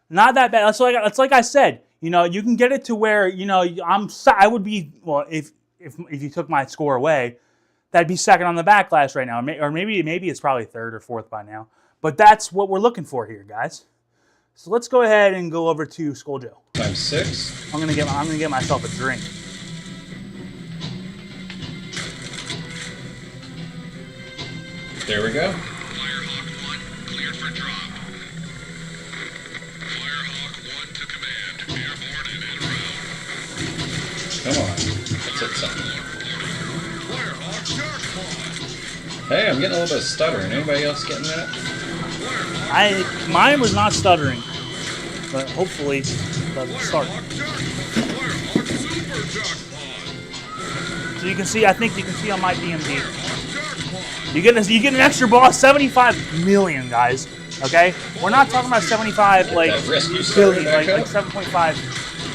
Not that bad. It's like I said. You know, you can get it to where, you know, I would be, well, if you took my score away, that'd be second on the backlash right now, or maybe it's probably third or fourth by now. But that's what we're looking for here, guys. So let's go ahead and go over to Scoaljo. Times 6. I'm gonna get myself a drink. There we go. Firehawk 1 cleared for drop. Firehawk 1 to command. Airborne and en route. Come on. Let's hit something. Firehawk jackpot. Hey, I'm getting a little bit of stuttering. Anybody else getting that? Mine was not stuttering, but hopefully it doesn't start. Firehawk super jackpot. So you can see, I think you can see on my DMD. Jackpot. You get an extra ball, 75 million, guys. Okay, we're not talking about 75 like That rescue starter billion, back like up. 7.5,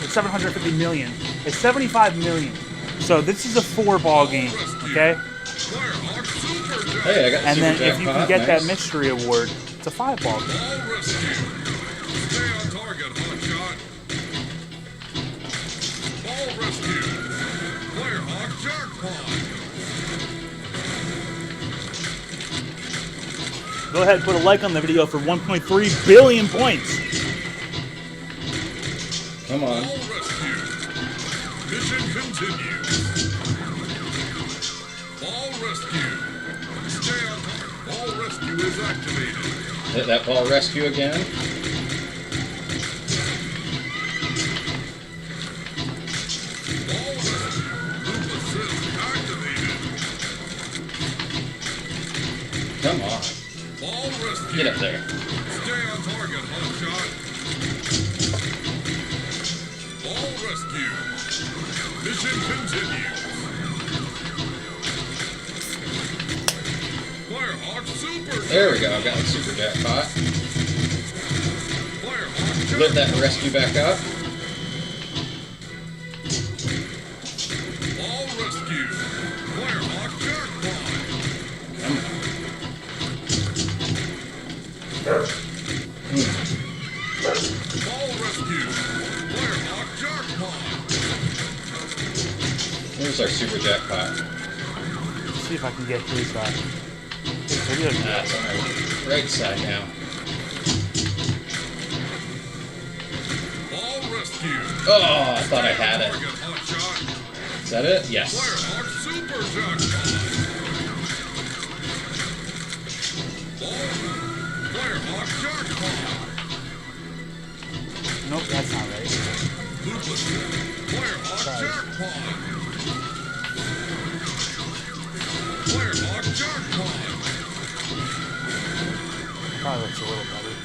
750 million. It's 75 million. So this is a 4-ball game, okay? Firehawk super jackpot. Hey, I got And super then if you can jackpot. get that Nice. mystery award, it's a 5-ball game. Ball rescue. Stay on target, hotshot. Ball rescue. Firehawk jackpot. Go ahead and put a like on the video for 1.3 billion points. Come on. Ball rescue. Mission continues. Ball rescue. Stay on target. Ball rescue is activated. Hit that ball rescue again. Ball rescue. Loop assist activated. Come on. Ball rescue. Get up there. Stay on target, hotshot. Ball rescue. Mission continues. Firehawk super. There we go. I've got the super jackpot. Firehawk Lit that rescue back up. Ball rescue. Firehawk jackpot. Come on. Ball rescue. Firehawk jackpot. There's our super jackpot. Let's see if I can get his video. That's on our right side now. Ball rescue. Oh, I thought I had it. Target, hotshot. Is that it? Yes. Firehawk super jackpot. Ball. Firehawk jackpot. Nope, that's not right. Lupus. Firehawk jackpot. Firehawk jackpot. Probably looks a little better.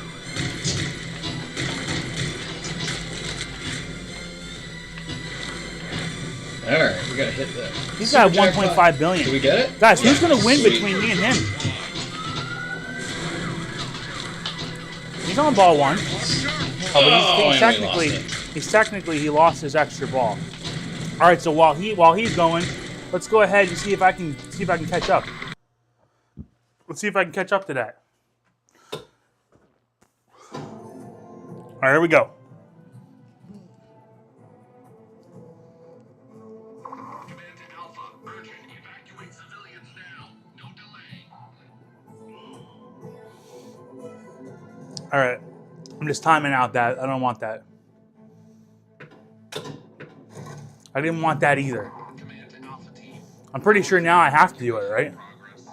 All right, we gotta hit the. He's got super 1.5 jackpot. billion. Did we get it? Guys, who's Yeah, gonna win sweet. between me and him? He's on ball 1. Oh, but Oh, he's and we lost he lost his extra ball. All right, so while he's going, let's go ahead and see if I can catch up. Let's see if I can catch up to that. All right, here we go. Command to Alpha. Urgent. Evacuate civilians now. No delay. All right, I'm just timing out that. I don't want that. I didn't want that either. Command to Alpha team. I'm pretty sure now I have to do it, right? Progress.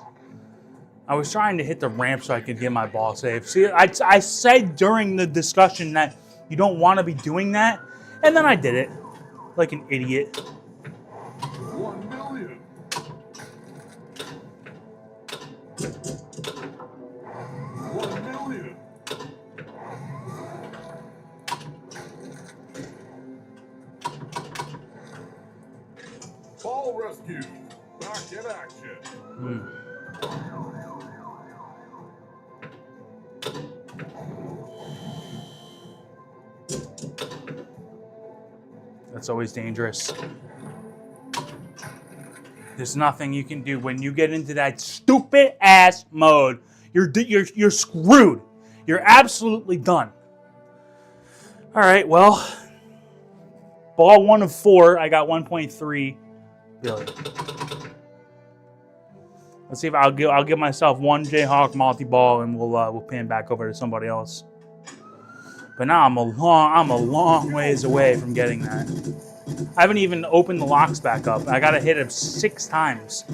I was trying to hit the ramp so I could get my ball safe. See, I said during the discussion that you don't want to be doing that, and then I did it like an idiot. 1 million. 1 million. Ball rescue. Back in action. That's always dangerous. There's nothing you can do when you get into that stupid ass mode. You're screwed. You're absolutely done. All right, well, ball 1 of 4. I got 1.3 billion. Let's see if I'll give myself one Jayhawk multi-ball, and we'll pan back over to somebody else. But now I'm a long ways away from getting that. I haven't even opened the locks back up. I gotta hit it 6 times.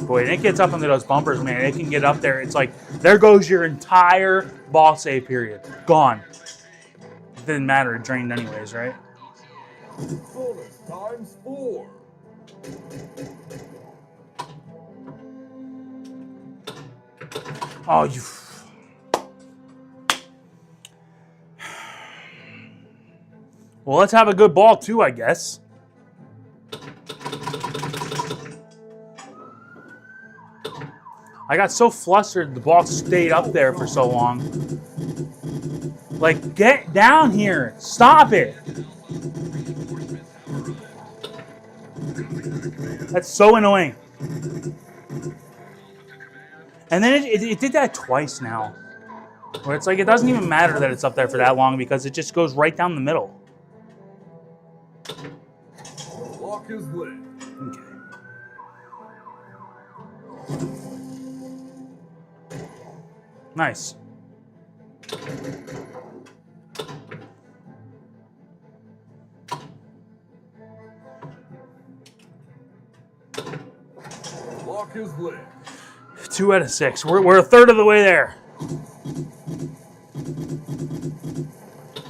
Boy, when it gets up into those bumpers, man, it can get up there. It's like, there goes your entire ball save period. Gone. It didn't matter, it drained anyways, right? Bonus times 4. Oh, you... Well, let's have a good ball too, I guess. I got so flustered the ball stayed up there for so long. Like, get down here. Stop it. That's so annoying. And then it did that twice now. Where it's like, it doesn't even matter that it's up there for that long because it just goes right down the middle. Lock is lit. Okay. Nice. Lock is lit. 2 out of 6. We're a third of the way there.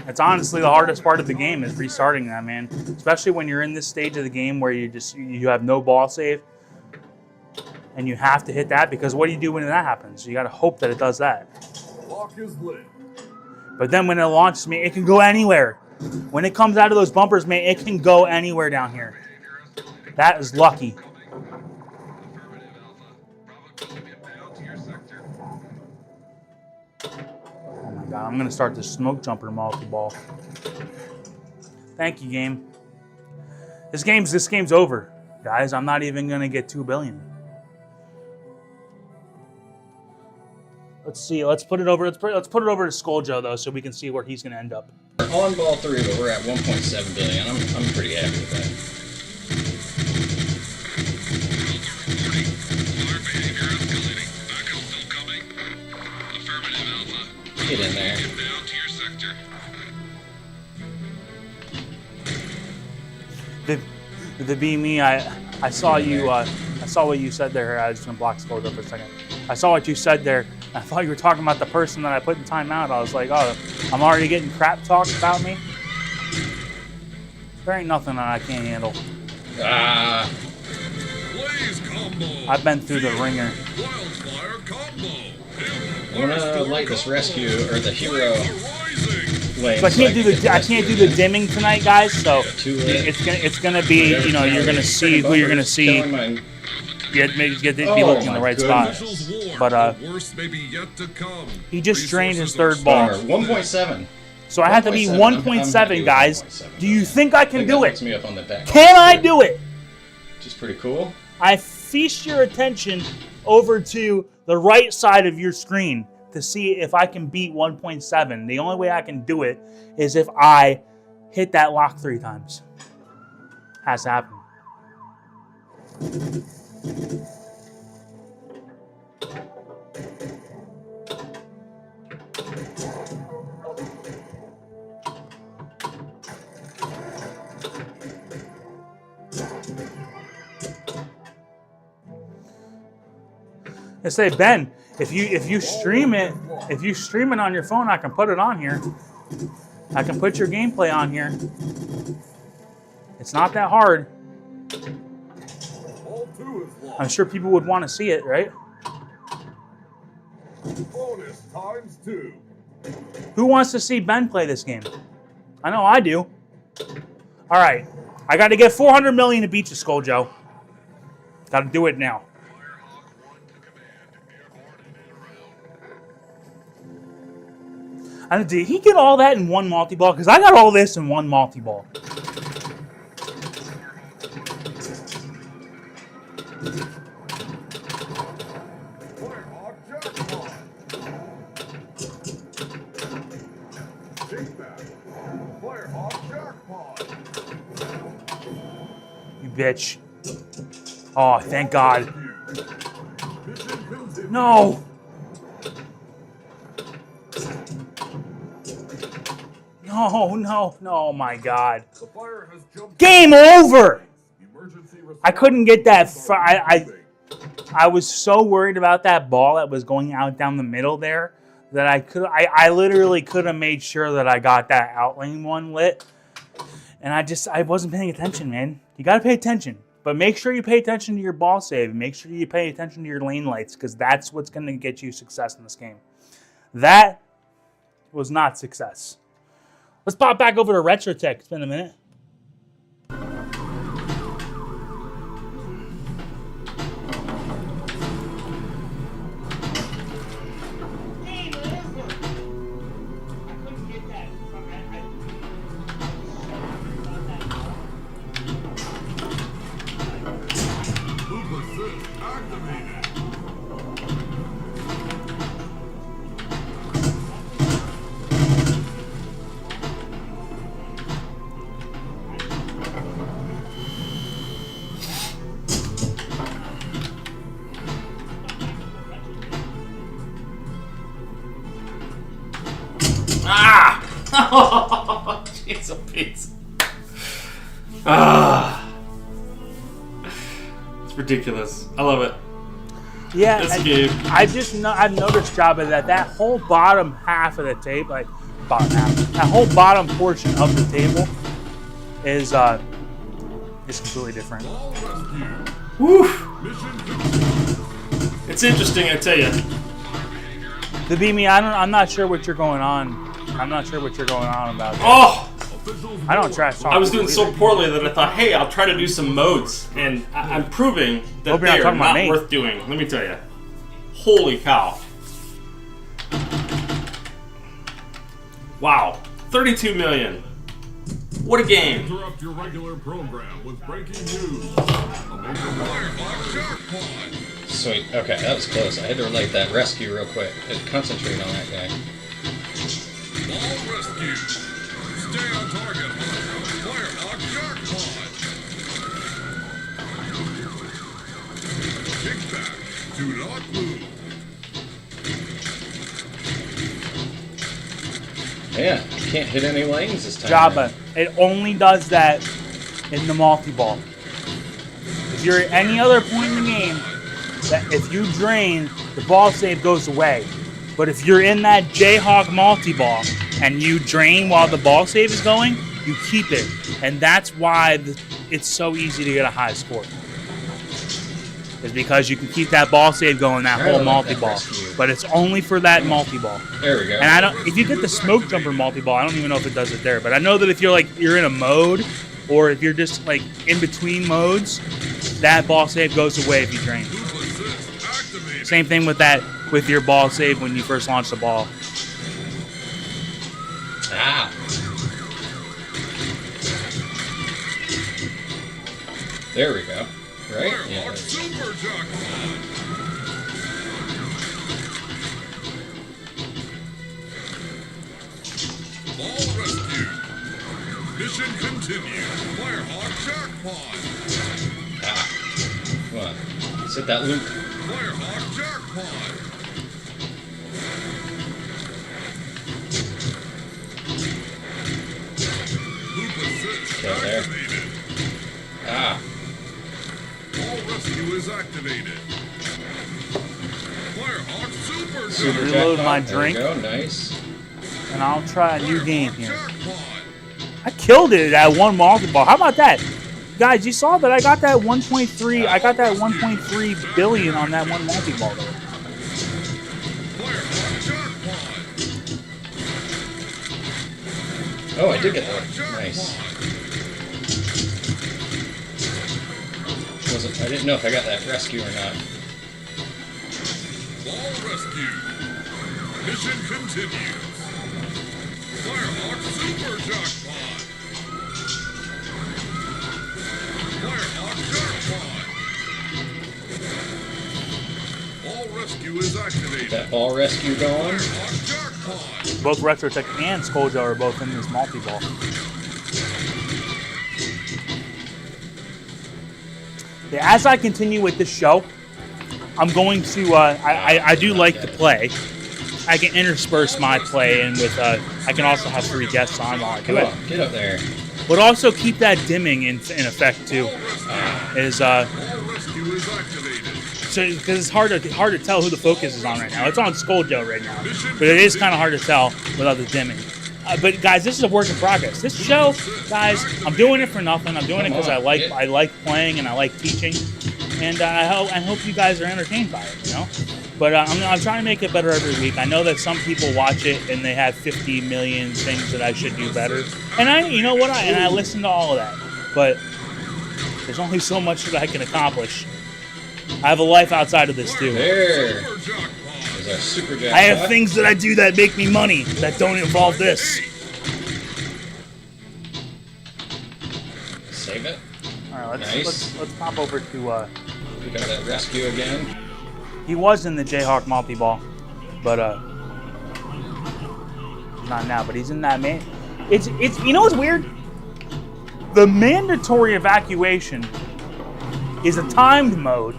It's honestly the hardest part of the game is restarting that, man. Especially when you're in this stage of the game where you have no ball save. And you have to hit that because what do you do when that happens? You got to hope that it does that. Lock is lit. But then when it launches, man, it can go anywhere. When it comes out of those bumpers, man, it can go anywhere down here. That is lucky. Oh my God, I'm going to start the smoke jumper multi-ball. Thank you, game. This game's over, guys. I'm not even going to get 2 billion. Let's see. Let's put it over. Let's put it over to Scoaljo though, so we can see where he's going to end up. On ball 3, but we're at 1.7 billion. I'm pretty happy with that. Get in there. The be me. I saw you. I saw what you said there. I was just gonna block Scoaljo for a second. I saw what you said there. I thought you were talking about the person that I put in timeout. I was like, oh, I'm already getting crap talked about me. There ain't nothing that I can't handle. Ah. Blaze combo. I've been through the ringer. Wildfire combo. I'm gonna light this rescue or the hero lane. So I can't do the dimming tonight, guys. So Too late. it's gonna be, you know, you're gonna see who you're gonna see. Get be looking in the right spot. But he just drained his third ball. 1.7. So I have to be 1.7, guys. Do you think I can do it? Me up on the deck. Can I do it? Which is pretty cool. I feast your attention over to the right side of your screen to see if I can beat 1.7. The only way I can do it is if I hit that lock 3 times. Has to happen. I say, Ben, if you stream it on your phone, I can put it on here. I can put your gameplay on here. It's not that hard. Ball 2 is lost. I'm sure people would want to see it, right? Bonus times 2. Who wants to see Ben play this game? I know I do. All right. I got to get 400 million to beat you, Scoaljo. Got to do it now. And did he get all that in one multi-ball? Because I got all this in one multi-ball. Firehawk jackpot. Take that. Firehawk jackpot. You bitch. Oh, thank God. Mission continued. No. No, oh my God. The fire has jumped. Game over! Emergency I couldn't get that. I was so worried about that ball that was going out down the middle there that I literally could have made sure that I got that outlane one lit. And I wasn't paying attention, man. You got to pay attention. But make sure you pay attention to your ball save. Make sure you pay attention to your lane lights because that's what's going to get you success in this game. That was not success. Let's pop back over to Retro Tech. It's been a minute. Loop assist activated. Ah! Oh, jeez, oh, Pete. Ah. It's ridiculous. I love it. Yeah, This game. I've noticed, Jabba, that whole bottom half of the tape, like bottom half, that whole bottom portion of the table is completely different. Ball rescue. Woo! Mission complete. It's interesting, I tell you. The beat me, I'm not sure what you're going on. I'm not sure what you're going on about. Oh! Officials I don't board. trash talk. I was doing people so either. poorly that I thought, hey, I'll try to do some modes. And I'm proving that Hope you're not they are talking about not me. worth doing. Let me tell you. Holy cow. Wow. 32 million. What a game. Interrupt your regular program with breaking news. A major Firehawk jackpot. Sweet. Okay, that was close. I had to relate that rescue real quick. Concentrate on that guy. Ball rescue. Stay on target. Firehawk jackpot. Kickback. Do not move. Yeah, you can't hit any lanes this time. Jabba, it only does that in the multi-ball. If you're at any other point in the game, that if you drain, the ball save goes away. But if you're in that Jayhawk multi-ball and you drain while the ball save is going, you keep it. And that's why it's so easy to get a high score. Is because you can keep that ball save going that I whole like that multi-ball. rescue. But it's only for that multi-ball. There we go. And if you get the smoke jumper multi-ball, I don't even know if it does it there, but I know that if you're in a mode, or if you're just like in between modes, that ball save goes away if you drain. Loop assist activated. Same thing with your ball save when you first launch the ball. Ah. There we go. Right? Yeah. Firehawk super jackpot. Ball rescue. Mission continued. Firehawk jackpot. Ah. Come on. Let's hit that loop. Firehawk jackpot. Loop assist Okay, there. activated. Ah. Ball rescue is activated. Super Reload jackpot. my There drink. we go. Nice. And I'll try a new game here. I killed it at one multi-ball. How about that? Guys, you saw that I got that 1.3. I got that 1.3 billion on that one multi-ball there. Oh, I did get that. Nice. I didn't know if I got that rescue or not. Ball rescue. Mission continues. Firehawk Super Jackpot. Firehawk Jackpot. Ball rescue is activated. That ball rescue going. Firehawk Jackpot. Both Retrotech and Scoaljo are both in this multi-ball. Yeah, as I continue with this show, I'm going to. I do like to play. I can intersperse my play, and with I can also have 3 guests on while I do Come it. on, get up there. But also keep that dimming in effect too. Is Ball rescue is activated. so because it's hard to tell who the focus is on right now. It's on Scoaljo right now, but it is kind of hard to tell without the dimming. But guys, this is a work in progress. This show, guys, I'm doing it for nothing. I'm doing it because I like playing and I like teaching, and I hope you guys are entertained by it. You know, but I'm trying to make it better every week. I know that some people watch it and they have 50 million things that I should do better, and I listen to all of that, but there's only so much that I can accomplish. I have a life outside of this too. There. Super Jackpot. There's our super jackpot. I have things that I do that make me money that don't involve this. Save it. All right, Nice. let's pop over to. We got that rescue again. He was in the Jayhawk multi-ball, but not now. But he's in that man. It's you know what's weird? The mandatory evacuation is a timed mode,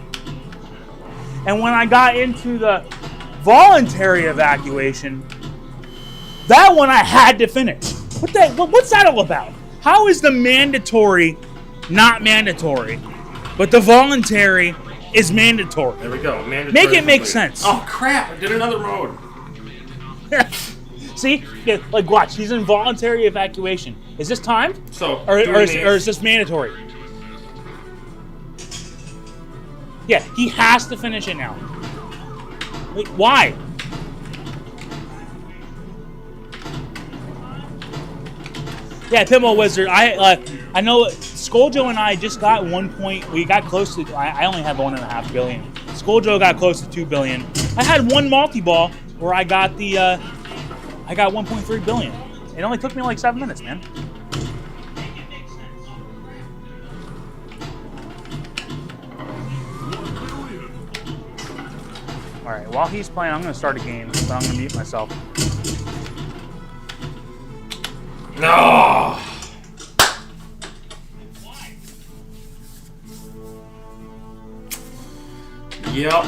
and when I got into the voluntary evacuation, that one I had to finish. What's that all about? How is the mandatory not mandatory, but the voluntary is mandatory? There we go. Mandatory Make it make completed. sense. Oh crap! I did another mode. See, yeah, like watch. He's in voluntary evacuation. Is this timed, So, or doing is this mandatory? Yeah, he has to finish it now. Like, why? Yeah, Pinball Wizard. I know Scoaljo and I just got 1 point. We got close to. I only have 1.5 billion. Scoaljo got close to 2 billion. I had one multi-ball where I got the. I got 1.3 billion. It only took me like 7 minutes, man. All right. While he's playing, I'm going to start a game, but I'm going to mute myself. No. Yep.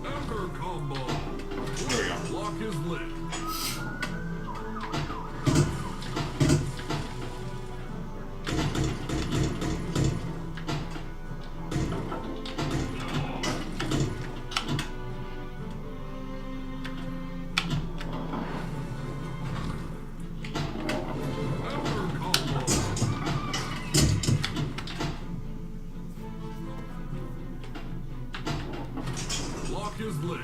Ember combo. Lock is lit. Lock is lit.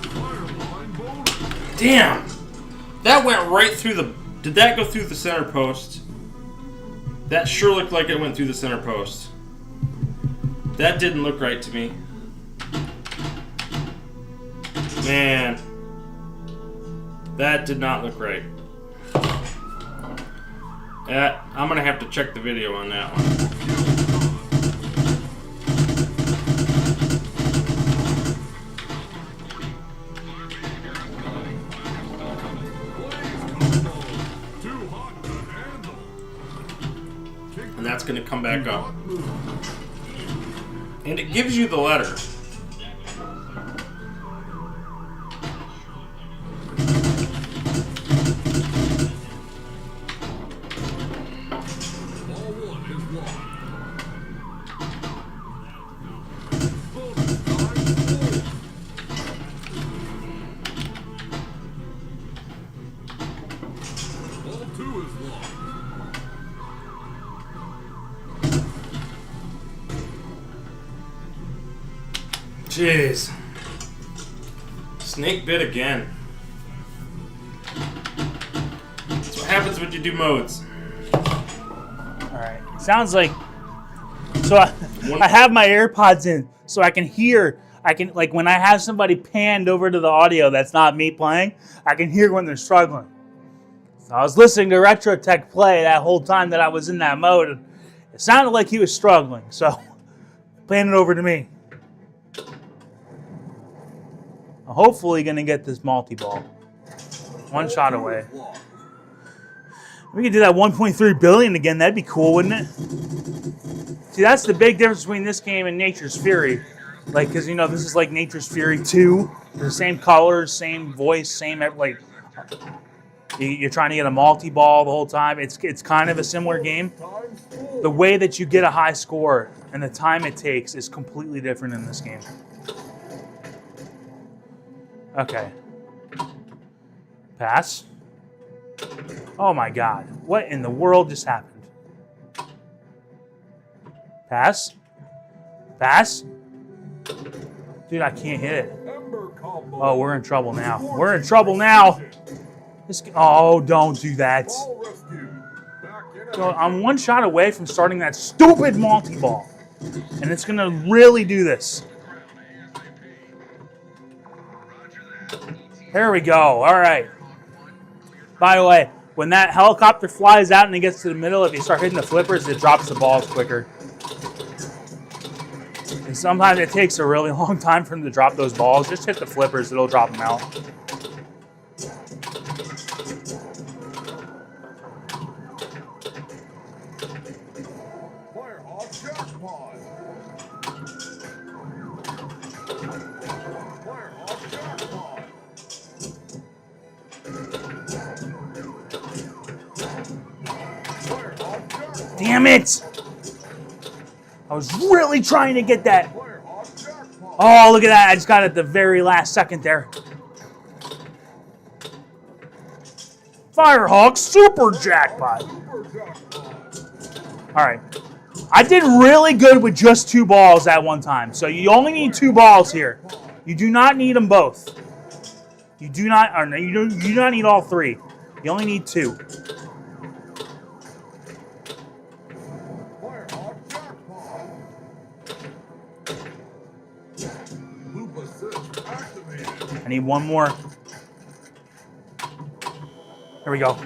Fireline bonus. Damn. That went right through the. Did that go through the center post? That sure looked like it went through the center post. That didn't look right to me. Man. That did not look right. I'm gonna have to check the video on that one. that's going to come back up. And it gives you the letter. Ball 1 is lost. Ball 2 is lost. Jeez. Snake bit again. That's what happens when you do modes. All right. Sounds like. So I have my AirPods in, so I can hear. I can, like, when I have somebody panned over to the audio that's not me playing, I can hear when they're struggling. So I was listening to Retro Tech play that whole time that I was in that mode, and it sounded like he was struggling. So pan it over to me. I'm hopefully gonna get this multi-ball. One shot away. We could do that 1.3 billion again. That'd be cool, wouldn't it? See, that's the big difference between this game and Nature's Fury. Like, because, you know, this is like Nature's Fury 2. They're the same colors, same voice, same, like, you're trying to get a multi-ball the whole time. It's kind of a similar game. The way that you get a high score and the time it takes is completely different in this game. Okay. Pass. Oh my God. What in the world just happened? Pass. Pass. Dude, I can't hit it. Oh, we're in trouble now. We're in trouble now. Oh, don't do that. So I'm one shot away from starting that stupid multi-ball. And it's going to really do this. There we go. All right. By the way, when that helicopter flies out and it gets to the middle, if you start hitting the flippers, it drops the balls quicker. And sometimes it takes a really long time for them to drop those balls. Just hit the flippers, it'll drop them out. Damn it! I was really trying to get that. Oh, look at that. I just got it at the very last second there. Firehawk Super Jackpot. All right. I did really good with just 2 balls at one time. So you only need 2 balls here. You do not need them both. You do not, or no, you do not need all 3. You only need 2. I need one more. There we go.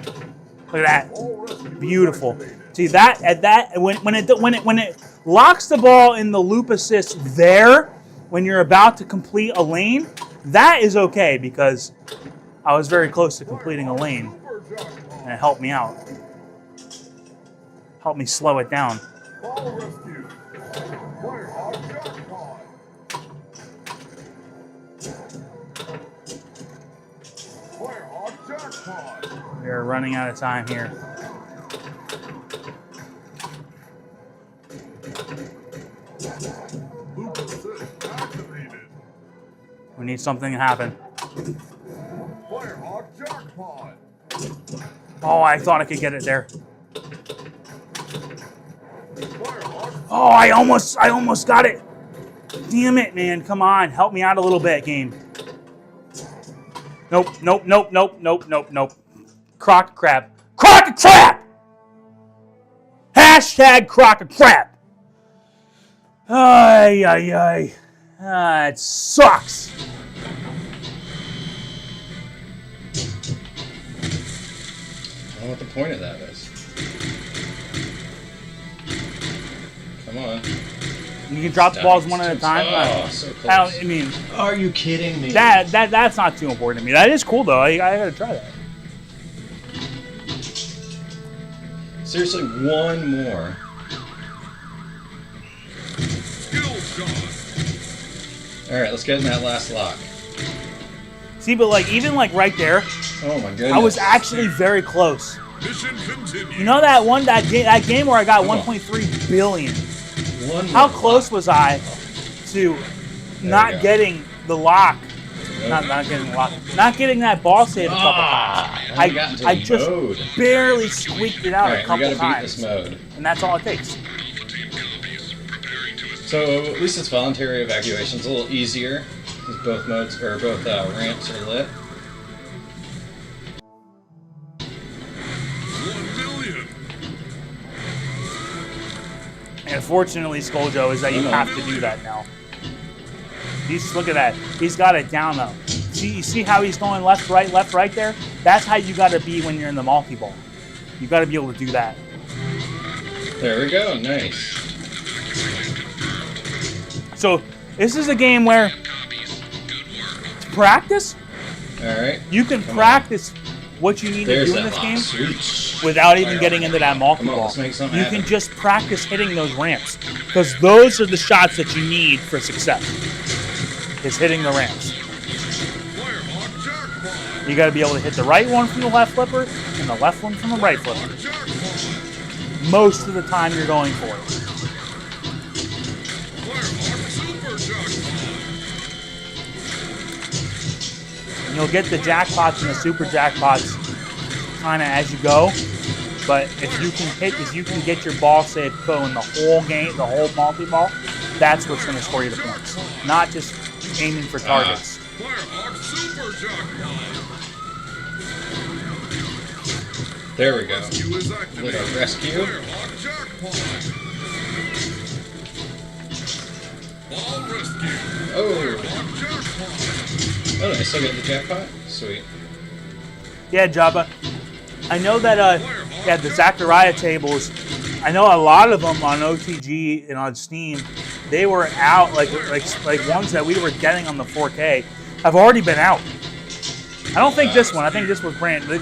Look at that. Beautiful. See that at that when it locks the ball in the loop assist there when you're about to complete a lane, that is okay because I was very close to completing a lane and it helped me out. Helped me slow it down. We're running out of time here. We need something to happen. Oh, I thought I could get it there. Oh, I almost got it. Damn it, man. Come on. Help me out a little bit, game. Nope. Crock crap. Crock of crap! Hashtag crock of crap. Ay. It sucks. I don't know what the point of that is. Come on. You can drop the balls one at a time. Oh, so close. I mean, are you kidding me? That's not too important to me. That is cool though. I gotta try that. Seriously, one more. All right, let's get in that last lock. See, but like even like right there, Oh my goodness. I was actually very close. Mission continues. You know that game where I got Come on. 1.3 billion. One How more close lock. was I to we not go. getting the lock? Nope. Not getting the lock. Not getting that ball save a couple times. I got into I the just mode. barely squeaked it out All a right, we couple gotta beat times, this mode. and that's all it takes. So at least it's voluntary evacuation. It's a little easier because both modes or both ramps are lit. 1 million. And fortunately, Scoaljo, is that you have to do that now. Look at that. He's got it down though. You see how he's going left, right there? That's how you got to be when you're in the multi-ball. You got to be able to do that. There we go. Nice. So this is a game where to practice, All right. you can Come on. practice what you need There's to do in that this lock. game Sweet. without even getting into that Come multi-ball. on, let's make something You happen. can just practice hitting those ramps because those are the shots that you need for success. Is hitting the ramps. Firehawk jackpot. You got to be able to hit the right one from the left flipper and the left one from the right flipper. Jackpot. Most of the time you're going for it. Firehawk super jackpot. And you'll get the jackpots and the super jackpots kind of as you go. But if you can get your ball save going the whole game, the whole multi-ball, that's what's going to score you the points. Not just aiming for targets. Firehawk super jackpot. There we go. Rescue is activated. Little rescue. Firehawk jackpot. Ball rescue. Oh. Firehawk jackpot. Oh, I still get the jackpot. Sweet. Yeah, Jabba. I know that the Zachariah tables, I know a lot of them on OTG and on Steam, they were out like ones that we were getting on the 4K have already been out. I don't think this one. I think this was brand new.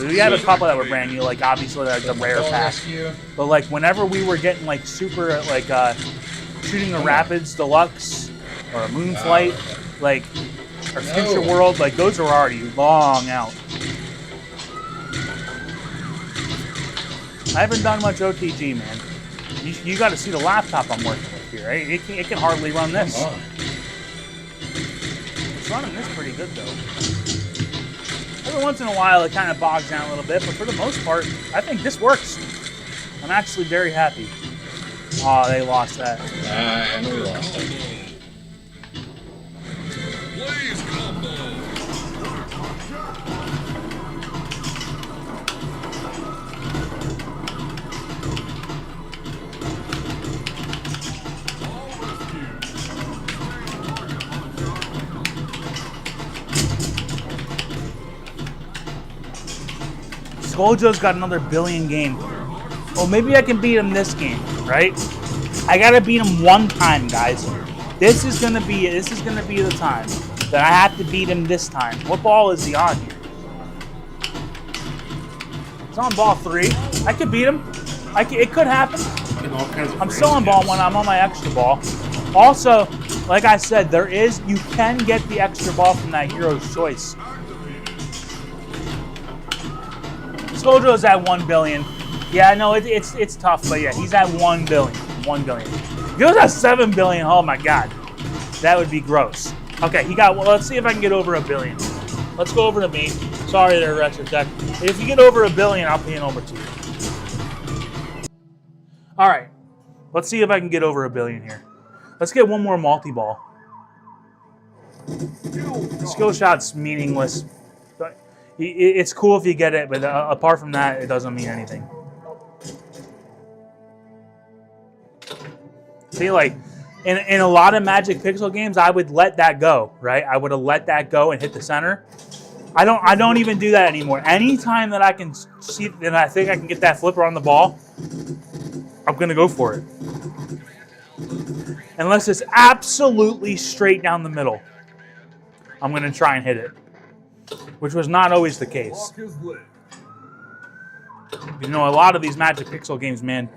We had a couple that were brand new, like obviously like the rare Ball pack. rescue. But like whenever we were getting like super like shooting the Rapids Deluxe or a Moonflight, like or Future World, like those are already long out. I haven't done much OTG, man. You got to see the laptop I'm working with here. Right? It can hardly run this. Come on. It's running this pretty good though. Every once in a while it kind of bogs down a little bit, but for the most part, I think this works. I'm actually very happy. Oh, they lost that. I know we lost it. Blaze combo. Scoaljo's got another billion game. Well, maybe I can beat him this game, right? I gotta beat him one time, guys. This is gonna be the time that I have to beat him this time. What ball is he on here? It's on ball 3. I could beat him. It could happen. And all kinds of I'm still on ball 1. I'm on my extra ball. Also, like I said, you can get the extra ball from that Hero's Choice. Scoaljo's at 1 billion. Yeah, no, it's tough, but yeah, he's at 1 billion. 1 billion. If he was at 7 billion, oh my god. That would be gross. Okay, let's see if I can get over 1 billion. Let's go over to me. Sorry there, Retro Tech. If you get over 1 billion, I'll pay it over to you. Alright. Let's see if I can get over 1 billion here. Let's get one more multi-ball. Skill shot's meaningless. It's cool if you get it, but apart from that, it doesn't mean anything. See, like, in a lot of Magic Pixel games, I would let that go, right? I would have let that go and hit the center. I don't even do that anymore. Anytime that I can see that I think I can get that flipper on the ball, I'm gonna go for it. Unless it's absolutely straight down the middle, I'm gonna try and hit it. Which was not always the case. Is lit. You know, a lot of these Magic Pixel games, man,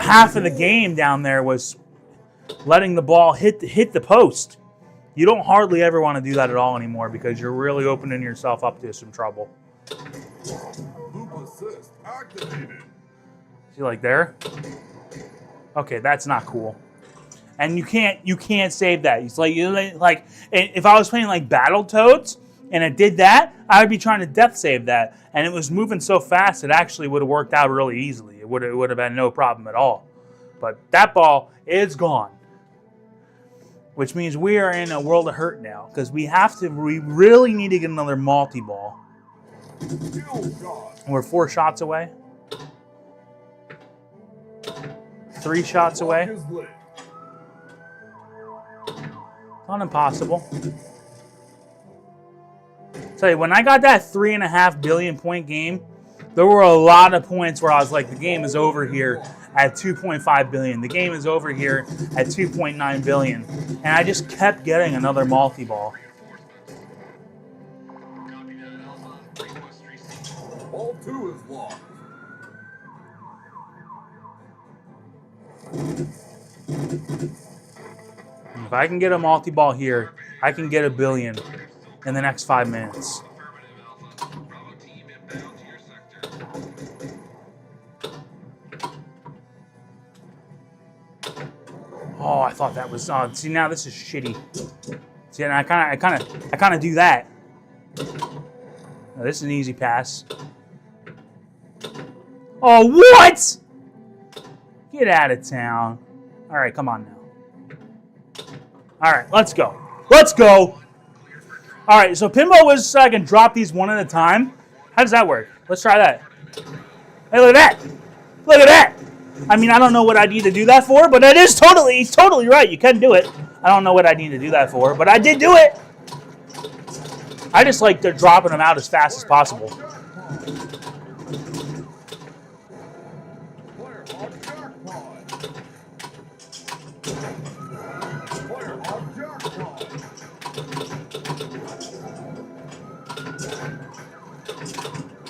half of the game down there was letting the ball hit the post. You don't hardly ever want to do that at all anymore because you're really opening yourself up to some trouble. Loop assist activated. See, like there? Okay, that's not cool. And you can't save that. It's like if I was playing like Battletoads and it did that, I would be trying to death save that, and it was moving so fast it actually would have worked out really easily. It would have been no problem at all. But that ball is gone, which means we are in a world of hurt now because we really need to get another multi-ball. We're 4 shots away. 3 shots away. Not impossible. Tell you, when I got that 3.5 billion point game, there were a lot of points where I was like, the game is over here at 2.5 billion. The game is over here at 2.9 billion. And I just kept getting another multi-ball. Ball 2 is locked. If I can get a multi-ball here, I can get a billion in the next 5 minutes. Oh, I thought that was on. See, now this is shitty. See, and I kind of do that. Now, this is an easy pass. Oh, what? Get out of town. All right, come on now. All right, let's go. Let's go. All right, so Pinball was so I can drop these one at a time. How does that work? Let's try that. Hey, look at that. Look at that. I mean, I don't know what I need to do that for, but that is he's totally right. You can do it. I don't know what I need to do that for, but I did do it. I just like they're dropping them out as fast as possible.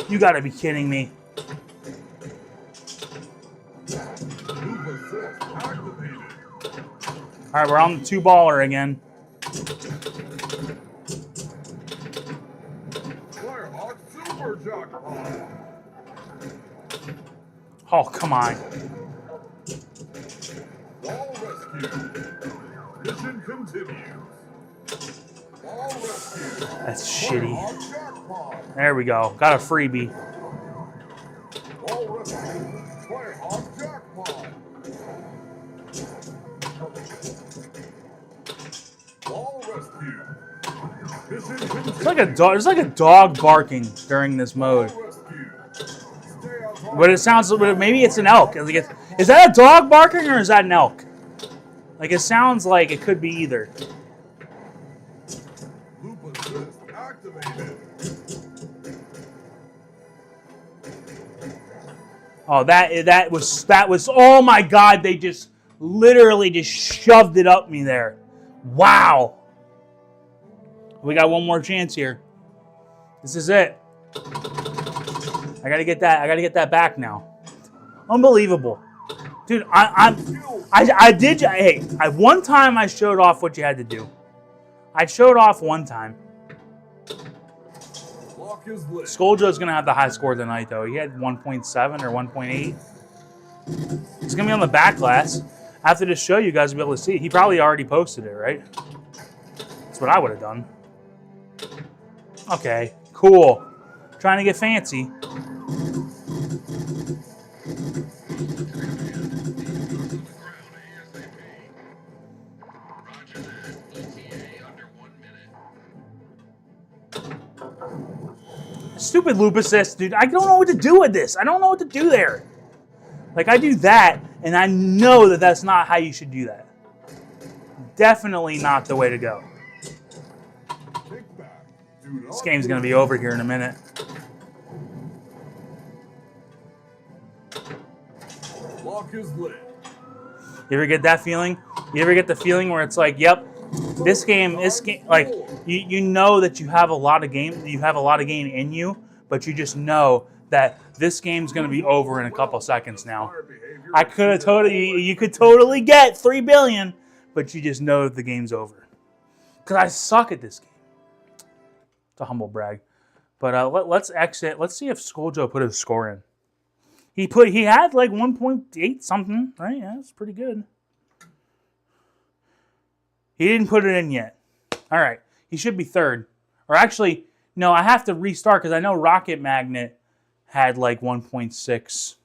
You gotta be kidding me. All right, we're on the 2-baller again. Oh, come on. Ball rescue. Mission continues. Ball rescue. That's shitty. There we go. Got a freebie. Ball rescue. Player on jackpot. Ball rescue. Mission continues. It's like a dog. It's like a dog barking during this mode. Ball rescue. Stay out. But it sounds. Maybe it's an elk. Is that a dog barking or is that an elk? Like it sounds like it could be either. Loop assist activated. Oh, that was. Oh my God! They just literally just shoved it up me there. Wow. We got one more chance here. This is it. I gotta get that back now. Unbelievable, dude. One time I showed off what you had to do. I showed off one time. Lock is lit. Scoaljo's gonna have the high score tonight, though. He had 1.7 or 1.8. He's gonna be on the back glass. After this show, you guys will be able to see it. He probably already posted it, right? That's what I would have done. Okay, cool. Trying to get fancy. Stupid loop assist, dude. I don't know what to do with this. I don't know what to do there. Like, I do that, and I know that that's not how you should do that. Definitely not the way to go. This game's going to be over here in a minute. Lock is lit. You ever get that feeling? You ever get the feeling where it's like, yep, this game, like, you know that you have a lot of game in you, but you just know that this game's going to be over in a couple seconds now. You could totally get 3 billion but you just know the game's over. Because I suck at this game. It's a humble brag. But let's exit. Let's see if Scoaljo put his score in. He had like 1.8 something, right? Yeah, that's pretty good. He didn't put it in yet. All right. He should be third. Or actually, no, I have to restart because I know Rocket Magnet had like 1.6,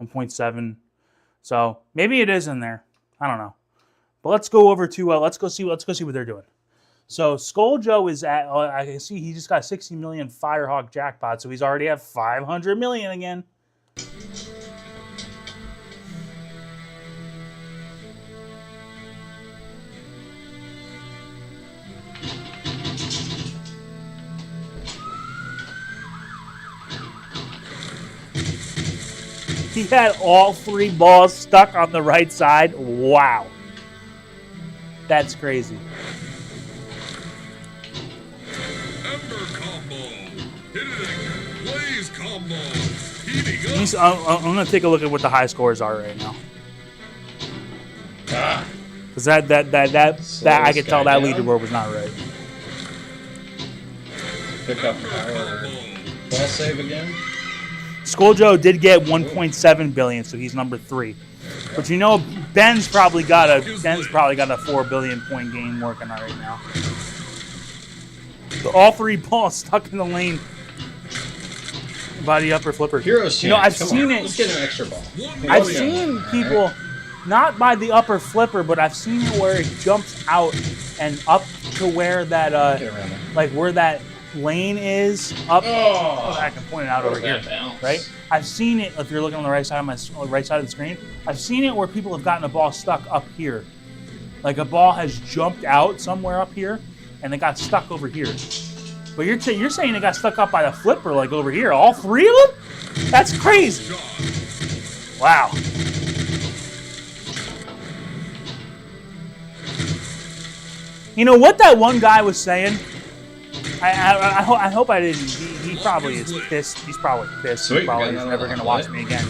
1.7. So maybe it is in there. I don't know. But let's go over to let's go see what they're doing. So Scoaljo is at I can see he just got 60 million Firehawk jackpot, so he's already at 500 million again. He had all 3 balls stuck on the right side. Wow. That's crazy. Ember combo. Hitting. Blaze combo. Heating up. I'm going to take a look at what the high scores are right now. Because that I could tell that leaderboard was not right. Pick up power. Ball save again. Scoaljo did get 1.7 billion, so he's number 3. But you know, Ben's probably got a 4 billion point game working on right now. So all 3 balls stuck in the lane by the upper flipper. Heroes, you know, I've Come seen on. it. Let's get an extra ball. I've seen people not by the upper flipper, but I've seen it where it jumps out and up to where that Get around there. like where that lane is up. Oh. I can point it out over here, right? I've seen it. If you're looking on the right side of the screen, I've seen it where people have gotten a ball stuck up here, like a ball has jumped out somewhere up here, and it got stuck over here. But you're saying it got stuck up by the flipper, like over here. All 3 of them? That's crazy. Wow. You know what that one guy was saying? I hope I didn't. He probably is pissed. He's probably pissed. Sweet, He probably is never going to watch me again.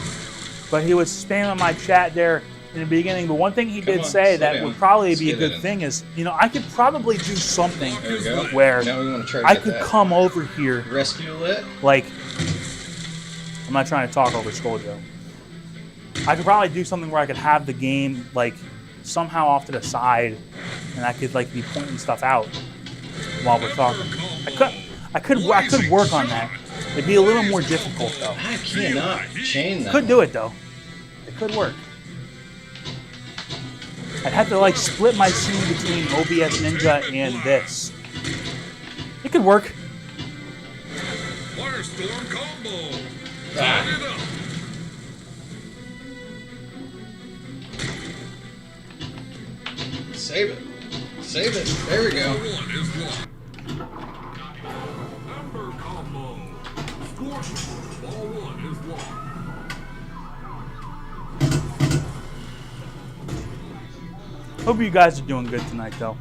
But he was spamming my chat there in the beginning. But one thing he did say that would probably be a good thing is, you know, I could probably do something where Now we want to try to I get could that. come over here. Rescue lit. Like, I'm not trying to talk over Scoaljo. I could probably do something where I could have the game like somehow off to the side, and I could like be pointing stuff out while we're talking. I could work on that. It'd be a little more difficult though. I cannot chain that. Could do it though. It could work. I'd have to like split my scene between OBS Ninja and this. It could work. Firestorm combo. Ah. Turn it up. Save it. Save it. There we go. Ball 1 is locked. Ember combo. Scorpion. Ball 1 is locked. Hope you guys are doing good tonight though.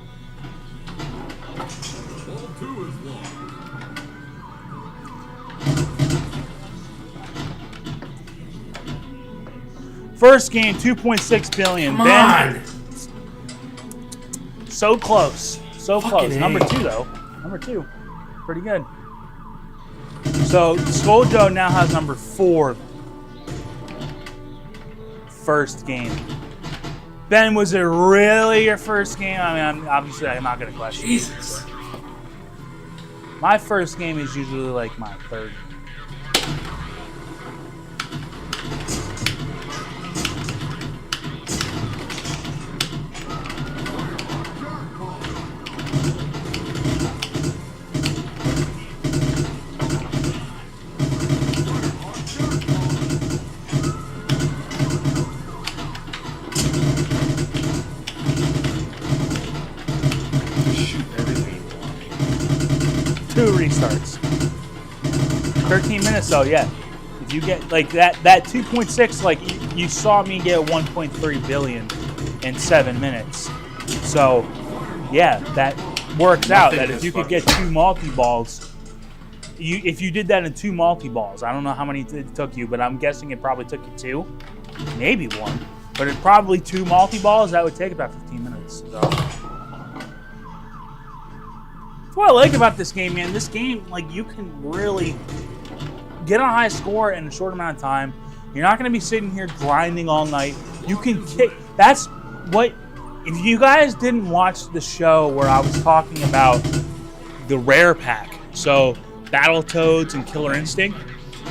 Ball 2 is locked. First game, 2.6 billion. Come Ben, on. so close. So Fucking close. A. Number 2 though. Number 2. Pretty good. So Scoaljo now has number 4. First game. Ben, was it really your first game? I mean, obviously I'm not going to question you. Jesus. My first game is usually like my third. Two restarts. 13 minutes though, yeah. If you get like that 2.6, like you saw me get 1.3 billion in 7 minutes. So yeah, that works out. That if you could get 2 multi-balls, if you did that in 2 multi-balls, I don't know how many it took you, but I'm guessing it probably took you 2, maybe 1. But it's probably 2 multi-balls, that would take about 15 minutes. So. That's what I like about this game, man. This game, like, you can really get a high score in a short amount of time. You're not going to be sitting here grinding all night. You can kick. That's what, if you guys didn't watch the show where I was talking about the rare pack, so Battletoads and Killer Instinct,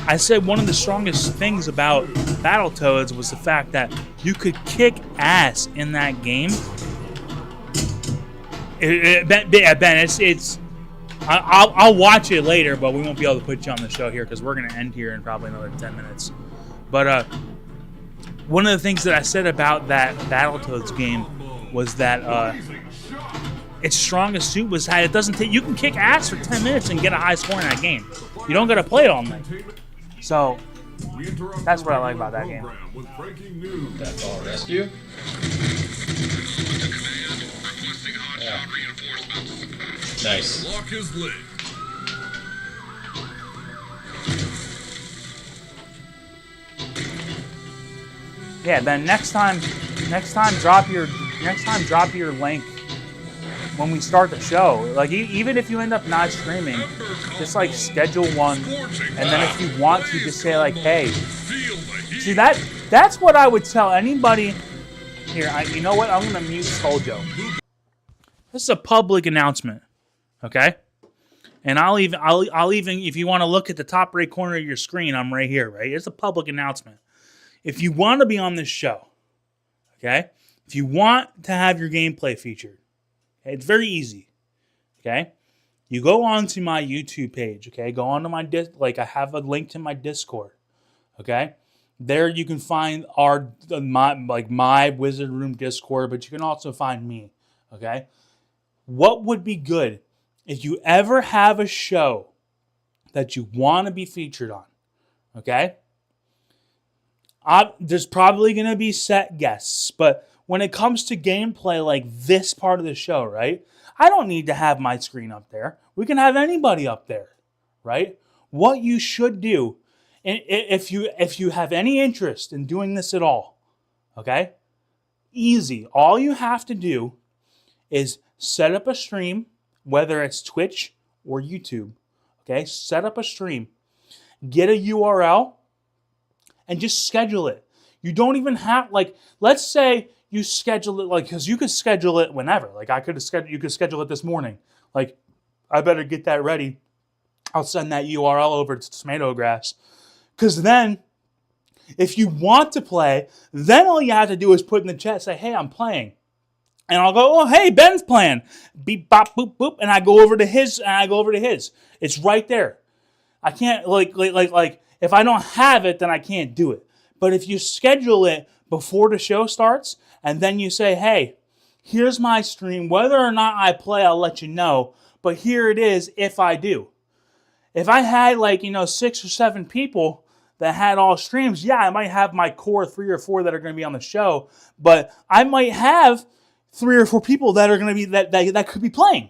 I said one of the strongest things about Battletoads was the fact that you could kick ass in that game. Ben, I'll watch it later, but we won't be able to put you on the show here because we're going to end here in probably another 10 minutes. But one of the things that I said about that Battletoads game was that its strongest suit was how it doesn't take. You can kick ass for 10 minutes and get a high score in that game. You don't got to play it all night. So that's what I like about that game. That ball rescue. Yeah. Nice. Lock is lit. Yeah, Ben. Next time, drop your link when we start the show. Like, even if you end up not streaming, just like schedule one, and then if you want to, just say like, hey. See, that's what I would tell anybody. Here, you know what? I'm gonna mute Scoaljo. This is a public announcement, okay? And I'll even if you want to look at the top right corner of your screen, I'm right here, right? It's a public announcement. If you want to be on this show, okay? If you want to have your gameplay featured, okay, it's very easy, okay? You go on to my YouTube page, okay? Go on to my I have a link to my Discord, okay? There you can find my Wizard Room Discord, but you can also find me, okay? What would be good if you ever have a show that you want to be featured on, okay? There's probably going to be set guests, but when it comes to gameplay like this part of the show, right? I don't need to have my screen up there. We can have anybody up there, right? What you should do, if you have any interest in doing this at all, okay? Easy. All you have to do is set up a stream, whether it's Twitch or YouTube, okay? Set up a stream, get a URL, and just schedule it. You don't even have, let's say you schedule it, because you could schedule it whenever. You could schedule it this morning. I better get that ready. I'll send that URL over to TomatoGrass. Because then, if you want to play, then all you have to do is put in the chat, say, hey, I'm playing. And I'll go, oh, hey, Ben's playing. Beep, bop, boop, boop. And I go over to his, It's right there. I can't, if I don't have it, then I can't do it. But if you schedule it before the show starts, and then you say, hey, here's my stream. Whether or not I play, I'll let you know. But here it is if I do. If I had 6 or 7 people that had all streams, yeah, I might have my core 3 or 4 that are going to be on the show. But I might have 3 or 4 people that are going to be that could be playing.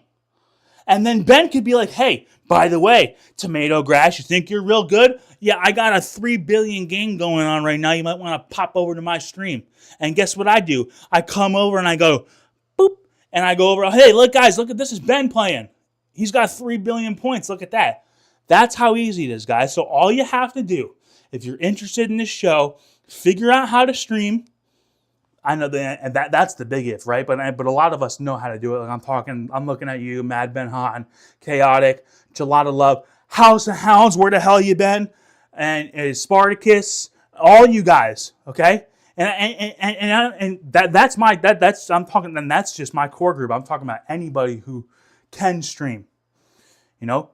And then Ben could be like, hey, by the way, TomatoGrass, you think you're real good? Yeah, I got a 3 billion game going on right now. You might want to pop over to my stream. And guess what I do? I come over and I go, boop, and I go over, hey, look, guys, look at this is Ben playing. He's got 3 billion points. Look at that. That's how easy it is, guys. So all you have to do, if you're interested in this show, figure out how to stream. I know that's the big if, right? But a lot of us know how to do it. I'm looking at you, Mad Ben Hahn, Chaotic, Gelada Love, House of Hounds, where the hell you been? And Spartacus, all you guys, okay? And that's just my core group. I'm talking about anybody who can stream.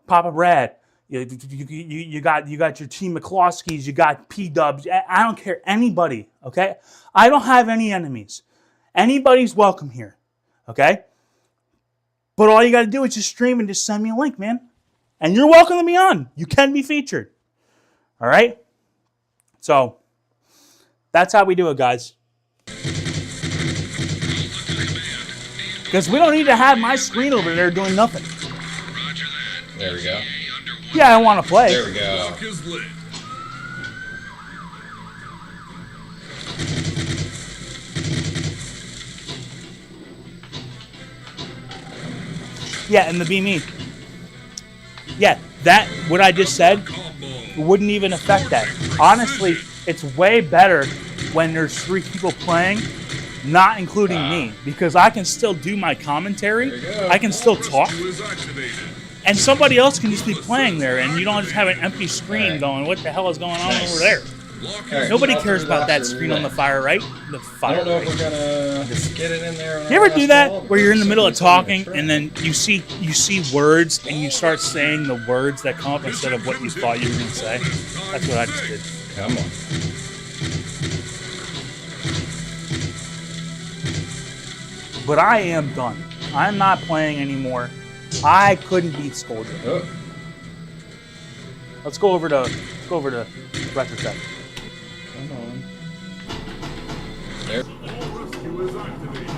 Papa Brad, you got your Team McCloskeys, you got P-Dubs. I don't care, anybody, okay? I don't have any enemies. Anybody's welcome here, okay? But all you got to do is just stream and just send me a link, man. And you're welcome to be on. You can be featured, all right? So that's how we do it, guys. Because we don't need to have my screen over there doing nothing. There we go. Yeah, I want to play. There we go. Lock is lit. Yeah, and the Be Me. Yeah, that, what I just said, wouldn't even affect that. Honestly, it's way better when there's 3 people playing, not including me, because I can still do my commentary, I can still talk, and somebody else can just be playing there, and you don't just have an empty screen going, what the hell is going on over there? Right, Nobody cares about that screen on the fire right. The I fire don't know right. if we're gonna get it in there. You ever do that where you're in the middle of talking and then you see words and you start saying the words that come up instead of what you thought you were going to say? That's what I just did. Come on. But I am done. I'm not playing anymore. I couldn't beat Scoaljo. Oh. Let's go over to retrospect. Come on. There. Rescue is activated.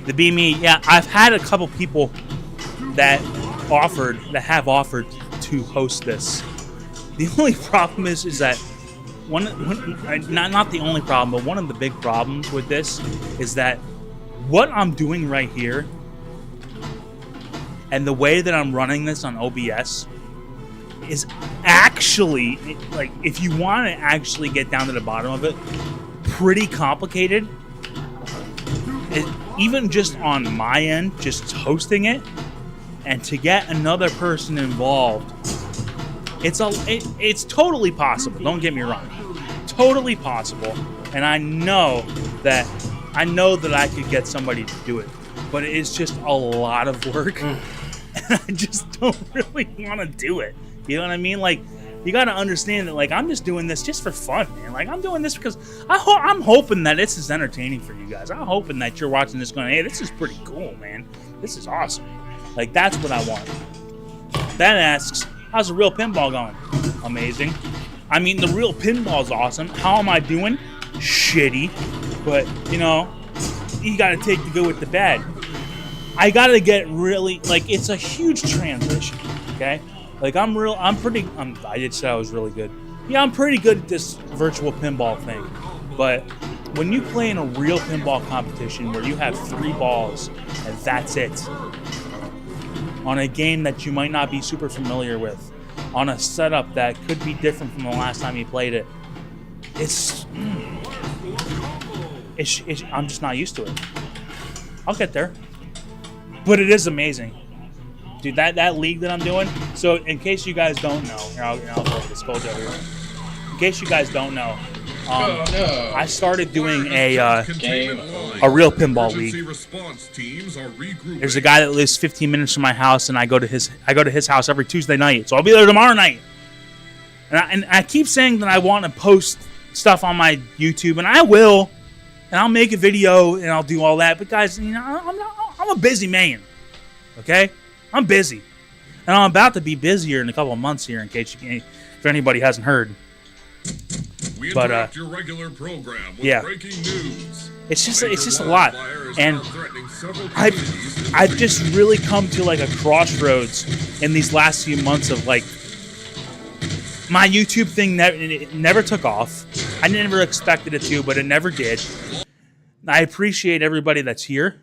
The Be Me, yeah, I've had a couple people that have offered to host this. The only problem is that not the only problem, but one of the big problems with this is that what I'm doing right here and the way that I'm running this on OBS is actually, like, if you want to actually get down to the bottom of it, pretty complicated. Even just on my end, just hosting it, and to get another person involved, it's totally possible. Don't get me wrong, totally possible. And I know that I could get somebody to do it, but it's just a lot of work, and I just don't really want to do it. You know what I mean? Like, you got to understand that, like, I'm just doing this just for fun, man. Like, I'm doing this because I'm hoping that this is entertaining for you guys. I'm hoping that you're watching this going, hey, this is pretty cool, man. This is awesome. Like, that's what I want. Ben asks, how's the real pinball going? Amazing. I mean, the real pinball's awesome. How am I doing? Shitty. But, you know, you got to take the good with the bad. I got to get really, like, it's a huge transition, okay? Like, I did say I was really good. Yeah, I'm pretty good at this virtual pinball thing. But when you play in a real pinball competition where you have 3 balls and that's it, on a game that you might not be super familiar with, on a setup that could be different from the last time you played it, I'm just not used to it. I'll get there. But it is amazing. Dude, that league that I'm doing, so in case you guys don't know, here, I'll go over the Scoaljo here. In case you guys don't know, I started doing a real pinball league. There's a guy that lives 15 minutes from my house, and I go to his house every Tuesday night, so I'll be there tomorrow night. And I keep saying that I want to post stuff on my YouTube, and I will, and I'll make a video, and I'll do all that. But guys, you know, I'm a busy man, okay? I'm busy, and I'm about to be busier in a couple of months here. In case if anybody hasn't heard, We interrupt your regular program with breaking news. It's just a lot, and I've just really come to like a crossroads in these last few months of like my YouTube thing. It never took off. I never expected it to, but it never did. I appreciate everybody that's here.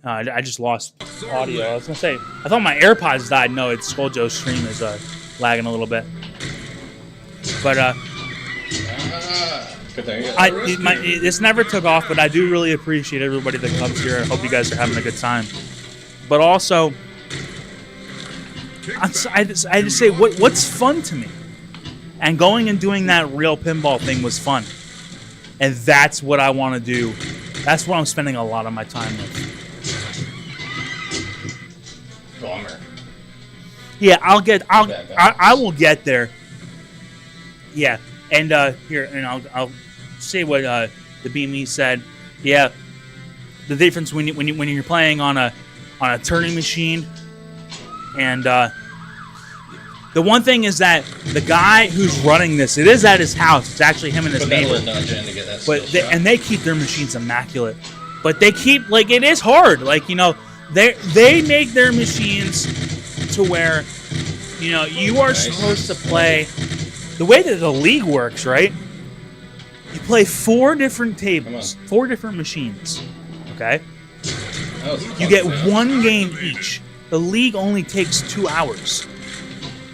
I just lost audio. I was going to say, I thought my AirPods died. No, it's Scoaljo's stream is lagging a little bit. But this never took off, but I do really appreciate everybody that comes here. I hope you guys are having a good time. But also, I just say, what's fun to me? And going and doing that real pinball thing was fun. And that's what I want to do. That's what I'm spending a lot of my time with. Bummer. Yeah, I will get there. Yeah, and here, and I'll say what the Be Me said. Yeah, the difference when you're playing on a turning machine, and the one thing is that the guy who's running this, it is at his house. It's actually him and his neighbor. And they keep their machines immaculate. But they keep, like, it is hard. Like, you know, they make their machines to where, you know, you are supposed to play the way that the league works, right? You play 4 different tables, 4 different machines. Okay. You get 1 game each. The league only takes 2 hours.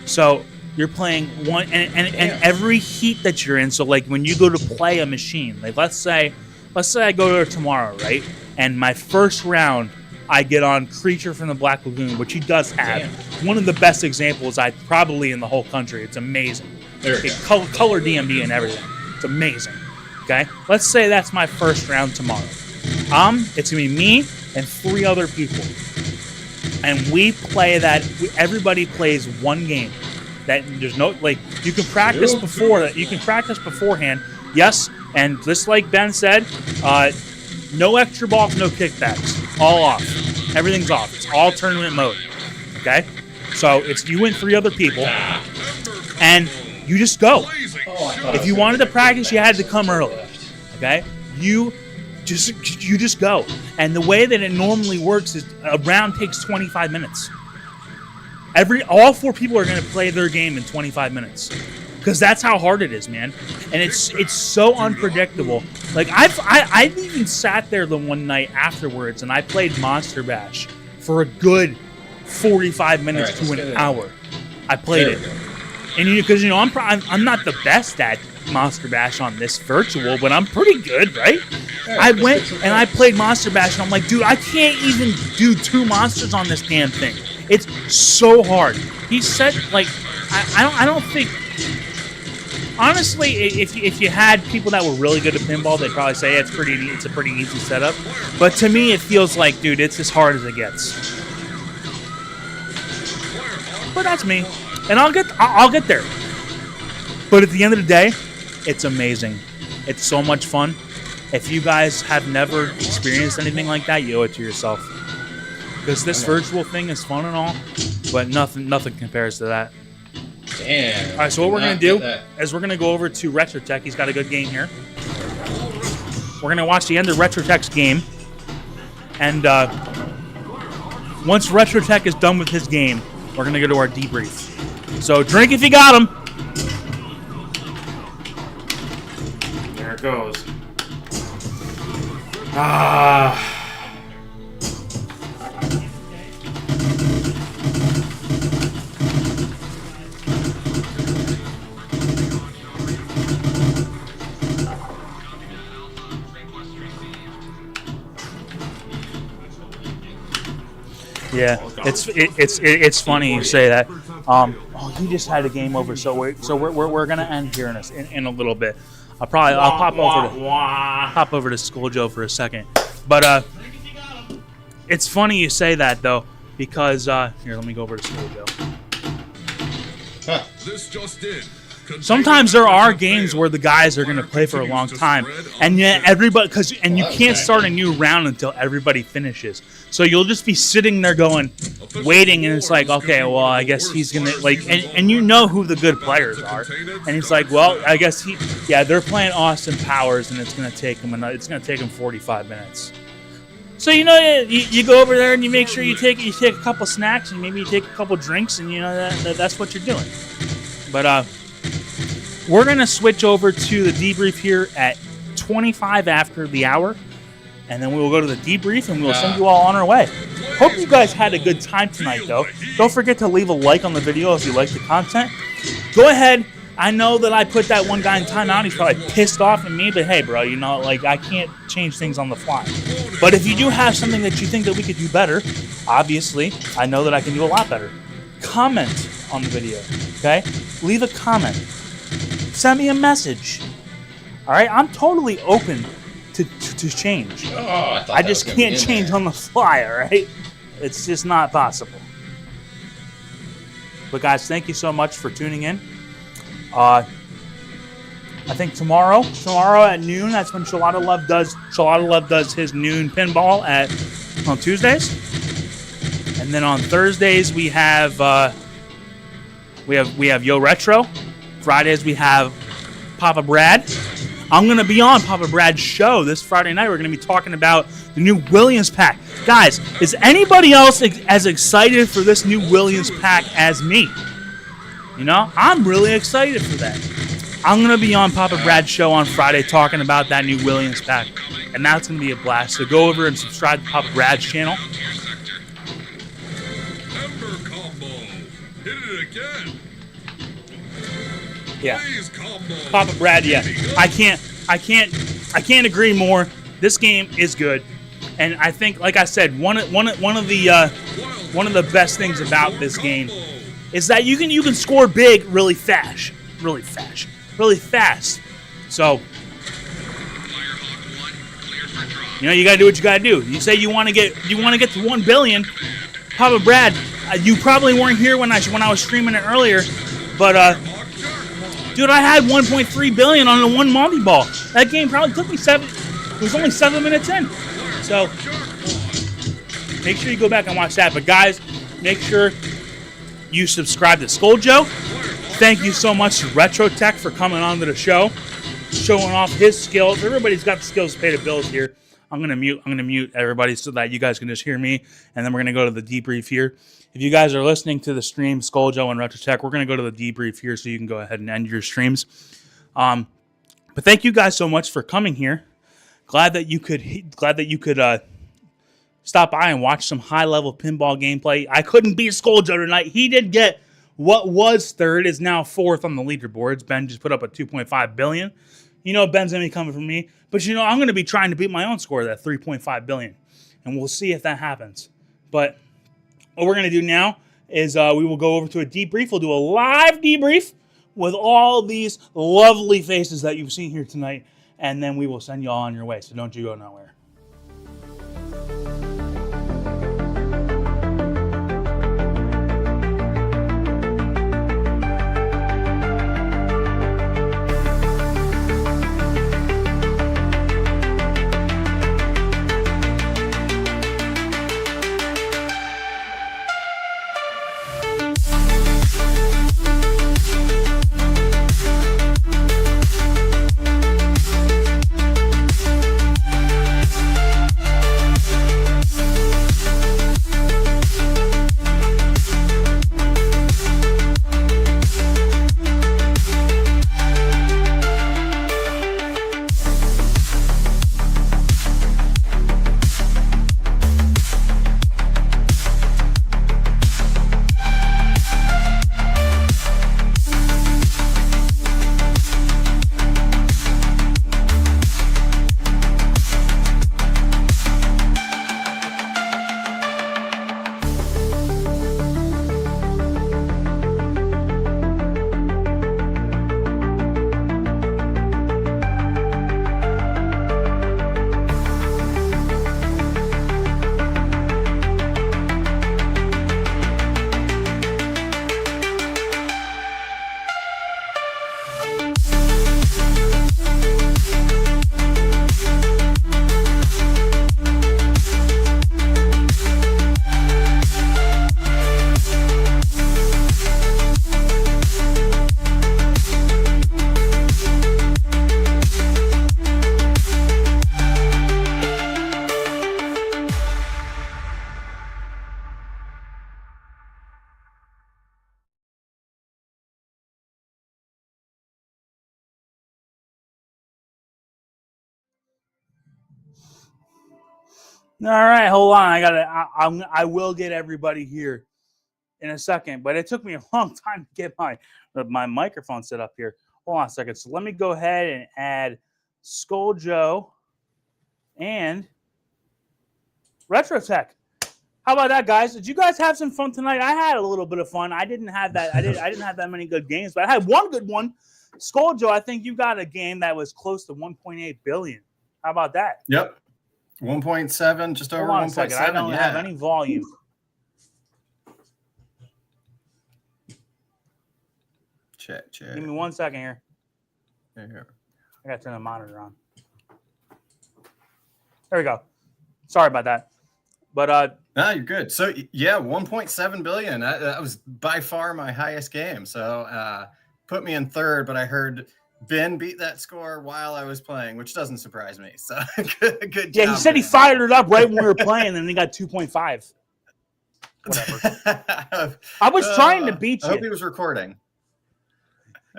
So you're playing one, and every heat that you're in. So like when you go to play a machine, like let's say I go there tomorrow, right? And my first round, I get on Creature from the Black Lagoon, which he does have. One of the best examples probably in the whole country. It's amazing. Color DMD and everything. It's amazing. Okay? Let's say that's my first round tomorrow. It's going to be me and 3 other people. And we play that. Everybody plays 1 game. That there's no, like, you can practice before that. You can practice beforehand. Yes, and just like Ben said, no extra balls, no kickbacks. All off. Everything's off. It's all tournament mode. Okay? So it's you and 3 other people. And you just go. If you wanted to practice, you had to come early. Okay? You just go. And the way that it normally works is a round takes 25 minutes. All 4 people are going to play their game in 25 minutes. Because that's how hard it is, man. And it's so unpredictable. Like I've even sat there the one night afterwards and I played Monster Bash for a good 45 minutes to an hour. I played it. And because I'm not the best at Monster Bash on this virtual, but I'm pretty good, right? I went and I played Monster Bash and I'm like, dude, I can't even do 2 monsters on this damn thing. It's so hard. He said, like, I don't think. Honestly, if you had people that were really good at pinball, they'd probably say it's a pretty easy setup. But to me, it feels like, dude, it's as hard as it gets. But that's me, and I'll get there. But at the end of the day, it's amazing. It's so much fun. If you guys have never experienced anything like that, you owe it to yourself. Because this virtual thing is fun and all, but nothing compares to that. Damn. All right, so what we're going to do is we're going to go over to RetroTech. He's got a good game here. We're going to watch the end of RetroTech's game. And once RetroTech is done with his game, we're going to go to our debrief. So drink if you got them. There it goes. Yeah, it's funny you say that. He just had a game over, so we're gonna end here in a little bit. I'll pop over to Scoaljo for a second, but it's funny you say that though, because here, let me go over to Scoaljo. This just in. Sometimes there are games where the guys are going to play for a long time, and yet everybody, you can't start a new round until everybody finishes. So you'll just be sitting there waiting, and it's like, okay, well, I guess he's going to, like, and you know who the good players are. And he's like, well, I guess they're playing Austin Powers, and it's going to take him 45 minutes. So, you go over there and you make sure you take a couple snacks, and maybe you take a couple drinks, and that's what you're doing. But, we're going to switch over to the debrief here at 25 after the hour, and then we will go to the debrief, and we'll send you all on our way. Hope you guys had a good time tonight, though. Don't forget to leave a like on the video if you like the content. Go ahead. I know that I put that one guy in timeout. He's probably pissed off at me, but hey, bro, I can't change things on the fly. But if you do have something that you think that we could do better, obviously, I know that I can do a lot better. Comment on the video, okay? Leave a comment. Send me a message. All right, I'm totally open to change. I just can't change on the fly. All right, it's just not possible. But guys, thank you so much for tuning in. I think tomorrow at noon, that's when Shalada Love does his noon pinball on Tuesdays, and then on Thursdays we have Yo Retro. Fridays we have Papa Brad. I'm going to be on Papa Brad's show this Friday night. We're going to be talking about the new Williams pack. Guys, is anybody else as excited for this new Williams pack as me? I'm really excited for that. I'm going to be on Papa Brad's show on Friday talking about that new Williams pack, and that's going to be a blast. So go over and subscribe to Papa Brad's channel. Ember combo. Hit it again. Yeah. Blaze combo. Papa Brad, yeah. I can't agree more. This game is good. And I think, like I said, one of the best things about this game is that you can score big really fast. So, you got to do what you got to do. You say you want to get to 1 billion. Papa Brad, you probably weren't here when I was streaming it earlier, but dude, I had 1.3 billion on the one Monty ball. That game probably took me 7. It was only 7 minutes in. So make sure you go back and watch that. But guys, make sure you subscribe to Scoaljo. Thank you so much to RetroTech for coming on to the show, showing off his skills. Everybody's got the skills to pay the bills here. I'm gonna mute everybody so that you guys can just hear me, and then we're gonna go to the debrief here. If you guys are listening to the stream, Scoaljo and RetroTech, we're gonna go to the debrief here, so you can go ahead and end your streams. But thank you guys so much for coming here. Glad that you could stop by and watch some high-level pinball gameplay. I couldn't beat Scoaljo tonight. He did get what was third is now fourth on the leaderboards. Ben just put up a 2.5 billion. Ben's gonna be coming from me, but I'm gonna be trying to beat my own score, that 3.5 billion, and we'll see if that happens. But what we're gonna do now is we will go over to a debrief. We'll do a live debrief with all these lovely faces that you've seen here tonight, and then we will send you all on your way. So don't you go nowhere. All right, hold on. I will get everybody here in a second, but it took me a long time to get my microphone set up here. Hold on a second. So let me go ahead and add Scoaljo and RetroTech. How about that, guys? Did you guys have some fun tonight? I had a little bit of fun. I didn't have that. I didn't have that many good games, but I had one good one. Scoaljo, I think you got a game that was close to 1.8 billion. How about that? Yep. 1.7, just over 1.7. I don't have any volume. Check. Give me 1 second here. Here. I got to turn the monitor on. There we go. Sorry about that. But no, you're good. So yeah, 1.7 billion. That was by far my highest game. So put me in third, but I heard Ben beat that score while I was playing, which doesn't surprise me. So good job. Yeah, he said he fired it up right when we were playing, and he got 2.5. Whatever. I was trying to beat you. I hope he was recording.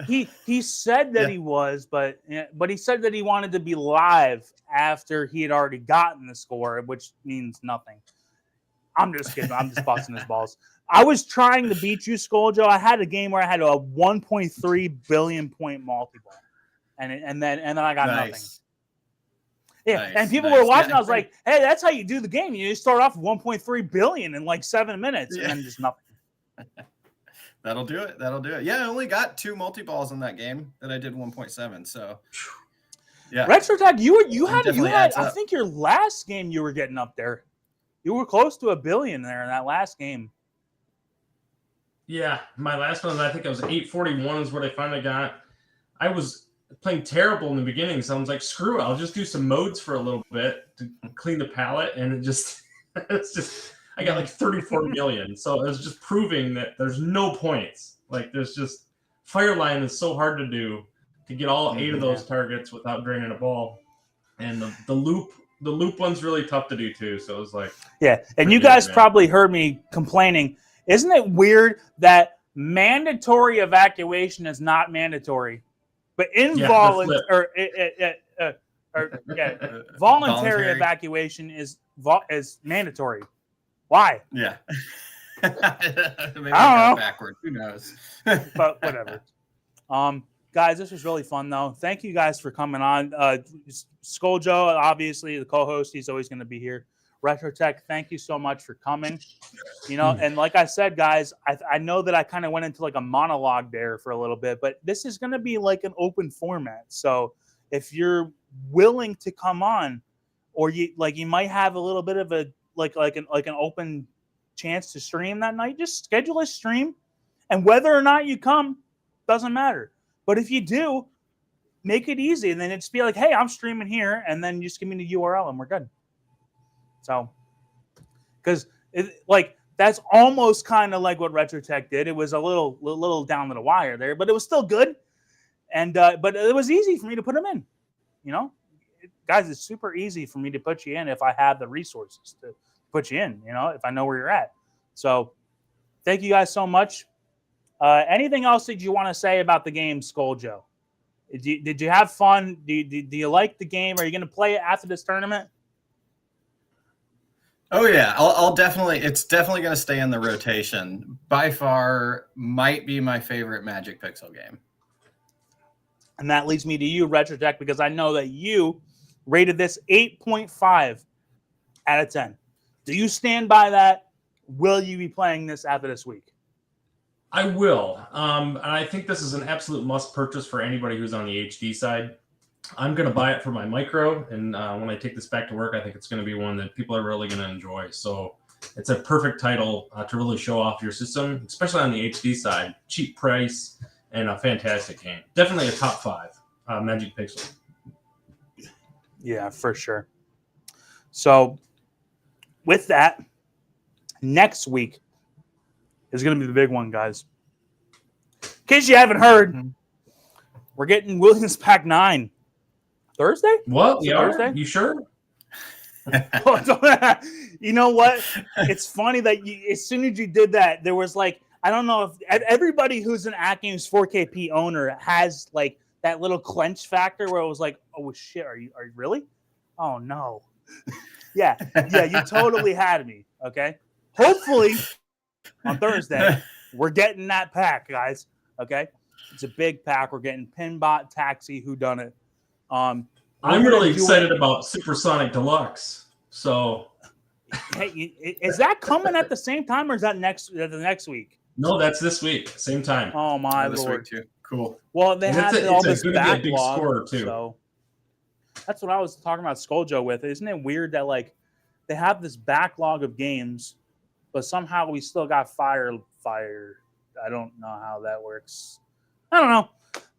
he said that he was, but he said that he wanted to be live after he had already gotten the score, which means nothing. I'm just kidding. I'm just busting his balls. I was trying to beat you, Scoaljo. I had a game where I had a 1.3 billion point multi-ball, and then I got nothing. Yeah, and people were watching. I was like, "Hey, that's how you do the game. You start off with 1.3 billion in like 7 minutes, and then just nothing." That'll do it. Yeah, I only got 2 multi-balls in that game that I did 1.7. So, yeah. RetroTech, you had. I think your last game you were getting up there. You were close to 1 billion there in that last game. Yeah, my last one, I think I was 841 is what I finally got. I was playing terrible in the beginning, so I was like, screw it, I'll just do some modes for a little bit to clean the palette, and I got like 34 million. So it was just proving that there's no points. Like there's just Fireline is so hard to do to get all 8 of those targets without draining a ball, and the loop one's really tough to do too. So it was like, yeah, and you guys probably heard me complaining. Isn't it weird that mandatory evacuation is not mandatory, but voluntary evacuation is mandatory? Why? Yeah. Maybe I don't know. Backward. Who knows? But whatever. Guys, this was really fun though. Thank you guys for coming on. Scoaljo, obviously the co-host, he's always going to be here. RetroTech, thank you so much for coming. And like I said, guys, I know that I kind of went into like a monologue there for a little bit, but this is going to be like an open format. So if you're willing to come on, or you might have a little bit of a like an open chance to stream that night, just schedule a stream, and whether or not you come doesn't matter. But if you do, make it easy, and then it's be like, hey, I'm streaming here, and then you just give me the URL, and we're good. So, because that's almost kind of like what RetroTech did. It was a little down to the wire there, but it was still good. And but it was easy for me to put them in. Guys, it's super easy for me to put you in if I have the resources to put you in. If I know where you're at. So, thank you guys so much. Anything else that you want to say about the game, Scoaljo? Did you have fun? Do you like the game? Are you going to play it after this tournament? Oh yeah, I'll definitely. It's definitely going to stay in the rotation. By far, might be my favorite Magic Pixel game. And that leads me to you, RetroTech, because I know that you rated this 8.5 out of 10. Do you stand by that? Will you be playing this after this week? I will. And I think this is an absolute must purchase for anybody who's on the HD side. I'm going to buy it for my micro, and when I take this back to work, I think it's going to be one that people are really going to enjoy. So it's a perfect title to really show off your system, especially on the HD side. Cheap price and a fantastic game. Definitely a top 5 Magic Pixel. Yeah, for sure. So with that, next week is going to be the big one, guys. In case you haven't heard, we're getting Williams Pack 9. Thursday? What? Yeah. Thursday? You sure? You know what? It's funny that as soon as you did that, there was like, I don't know if everybody who's an At Games 4KP owner has like that little clench factor where it was like, oh shit, are you really? Oh no. Yeah, you totally had me. Okay. Hopefully on Thursday, we're getting that pack, guys. Okay. It's a big pack. We're getting Pinbot, Taxi, Whodunit. I'm really excited about Supersonic Deluxe. So, hey, is that coming at the same time, or is that the next week? No, that's this week, same time. Oh my this lord! Week too. Cool. Well, they have all this backlog. Big score too. So that's what I was talking about Scoaljo with. Isn't it weird that like they have this backlog of games, but somehow we still got fire. I don't know how that works. I don't know,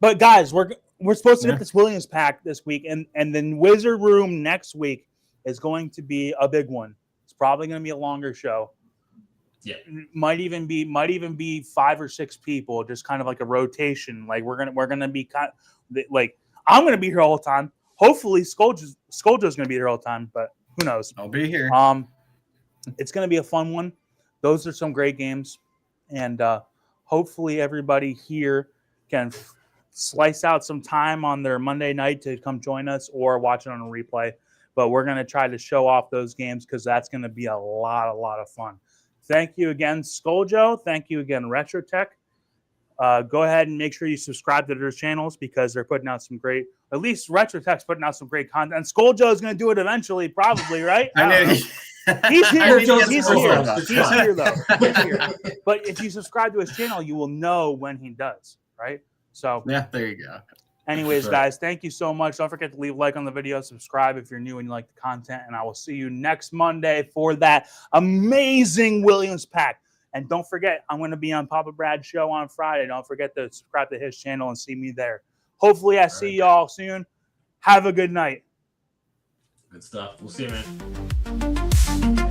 but guys, we're supposed to get this Williams pack this week, and then Wizard Room next week is going to be a big one. It's probably going to be a longer show. Yeah, might even be 5 or 6 people, just kind of like a rotation. Like we're gonna be like I'm gonna be here all the time. Hopefully, Scoaljo's gonna be here all the time, but who knows? I'll be here. It's gonna be a fun one. Those are some great games, and hopefully everybody here can slice out some time on their Monday night to come join us or watch it on a replay. But we're going to try to show off those games because that's going to be a lot of fun. Thank you again, Scoaljo. Thank you again, RetroTech. Go ahead and make sure you subscribe to their channels because they're putting out some great, at least RetroTech's putting out some great content. And Scoaljo is going to do it eventually, probably, right? I know. He's here. I need to get He's some here. more stuff. He's here, though. He's here. But if you subscribe to his channel, you will know when he does, right? So, Yeah, there you go. anyways, Sure. guys, thank you so much. Don't forget to leave a like on the video, subscribe if you're new and you like the content, and I will see you next Monday for that amazing Williams pack. And don't forget, I'm going to be on Papa Brad's show on Friday. Don't forget to subscribe to his channel and see me there. Hopefully, I see y'all soon. Have a good night. Good stuff. We'll see you, man.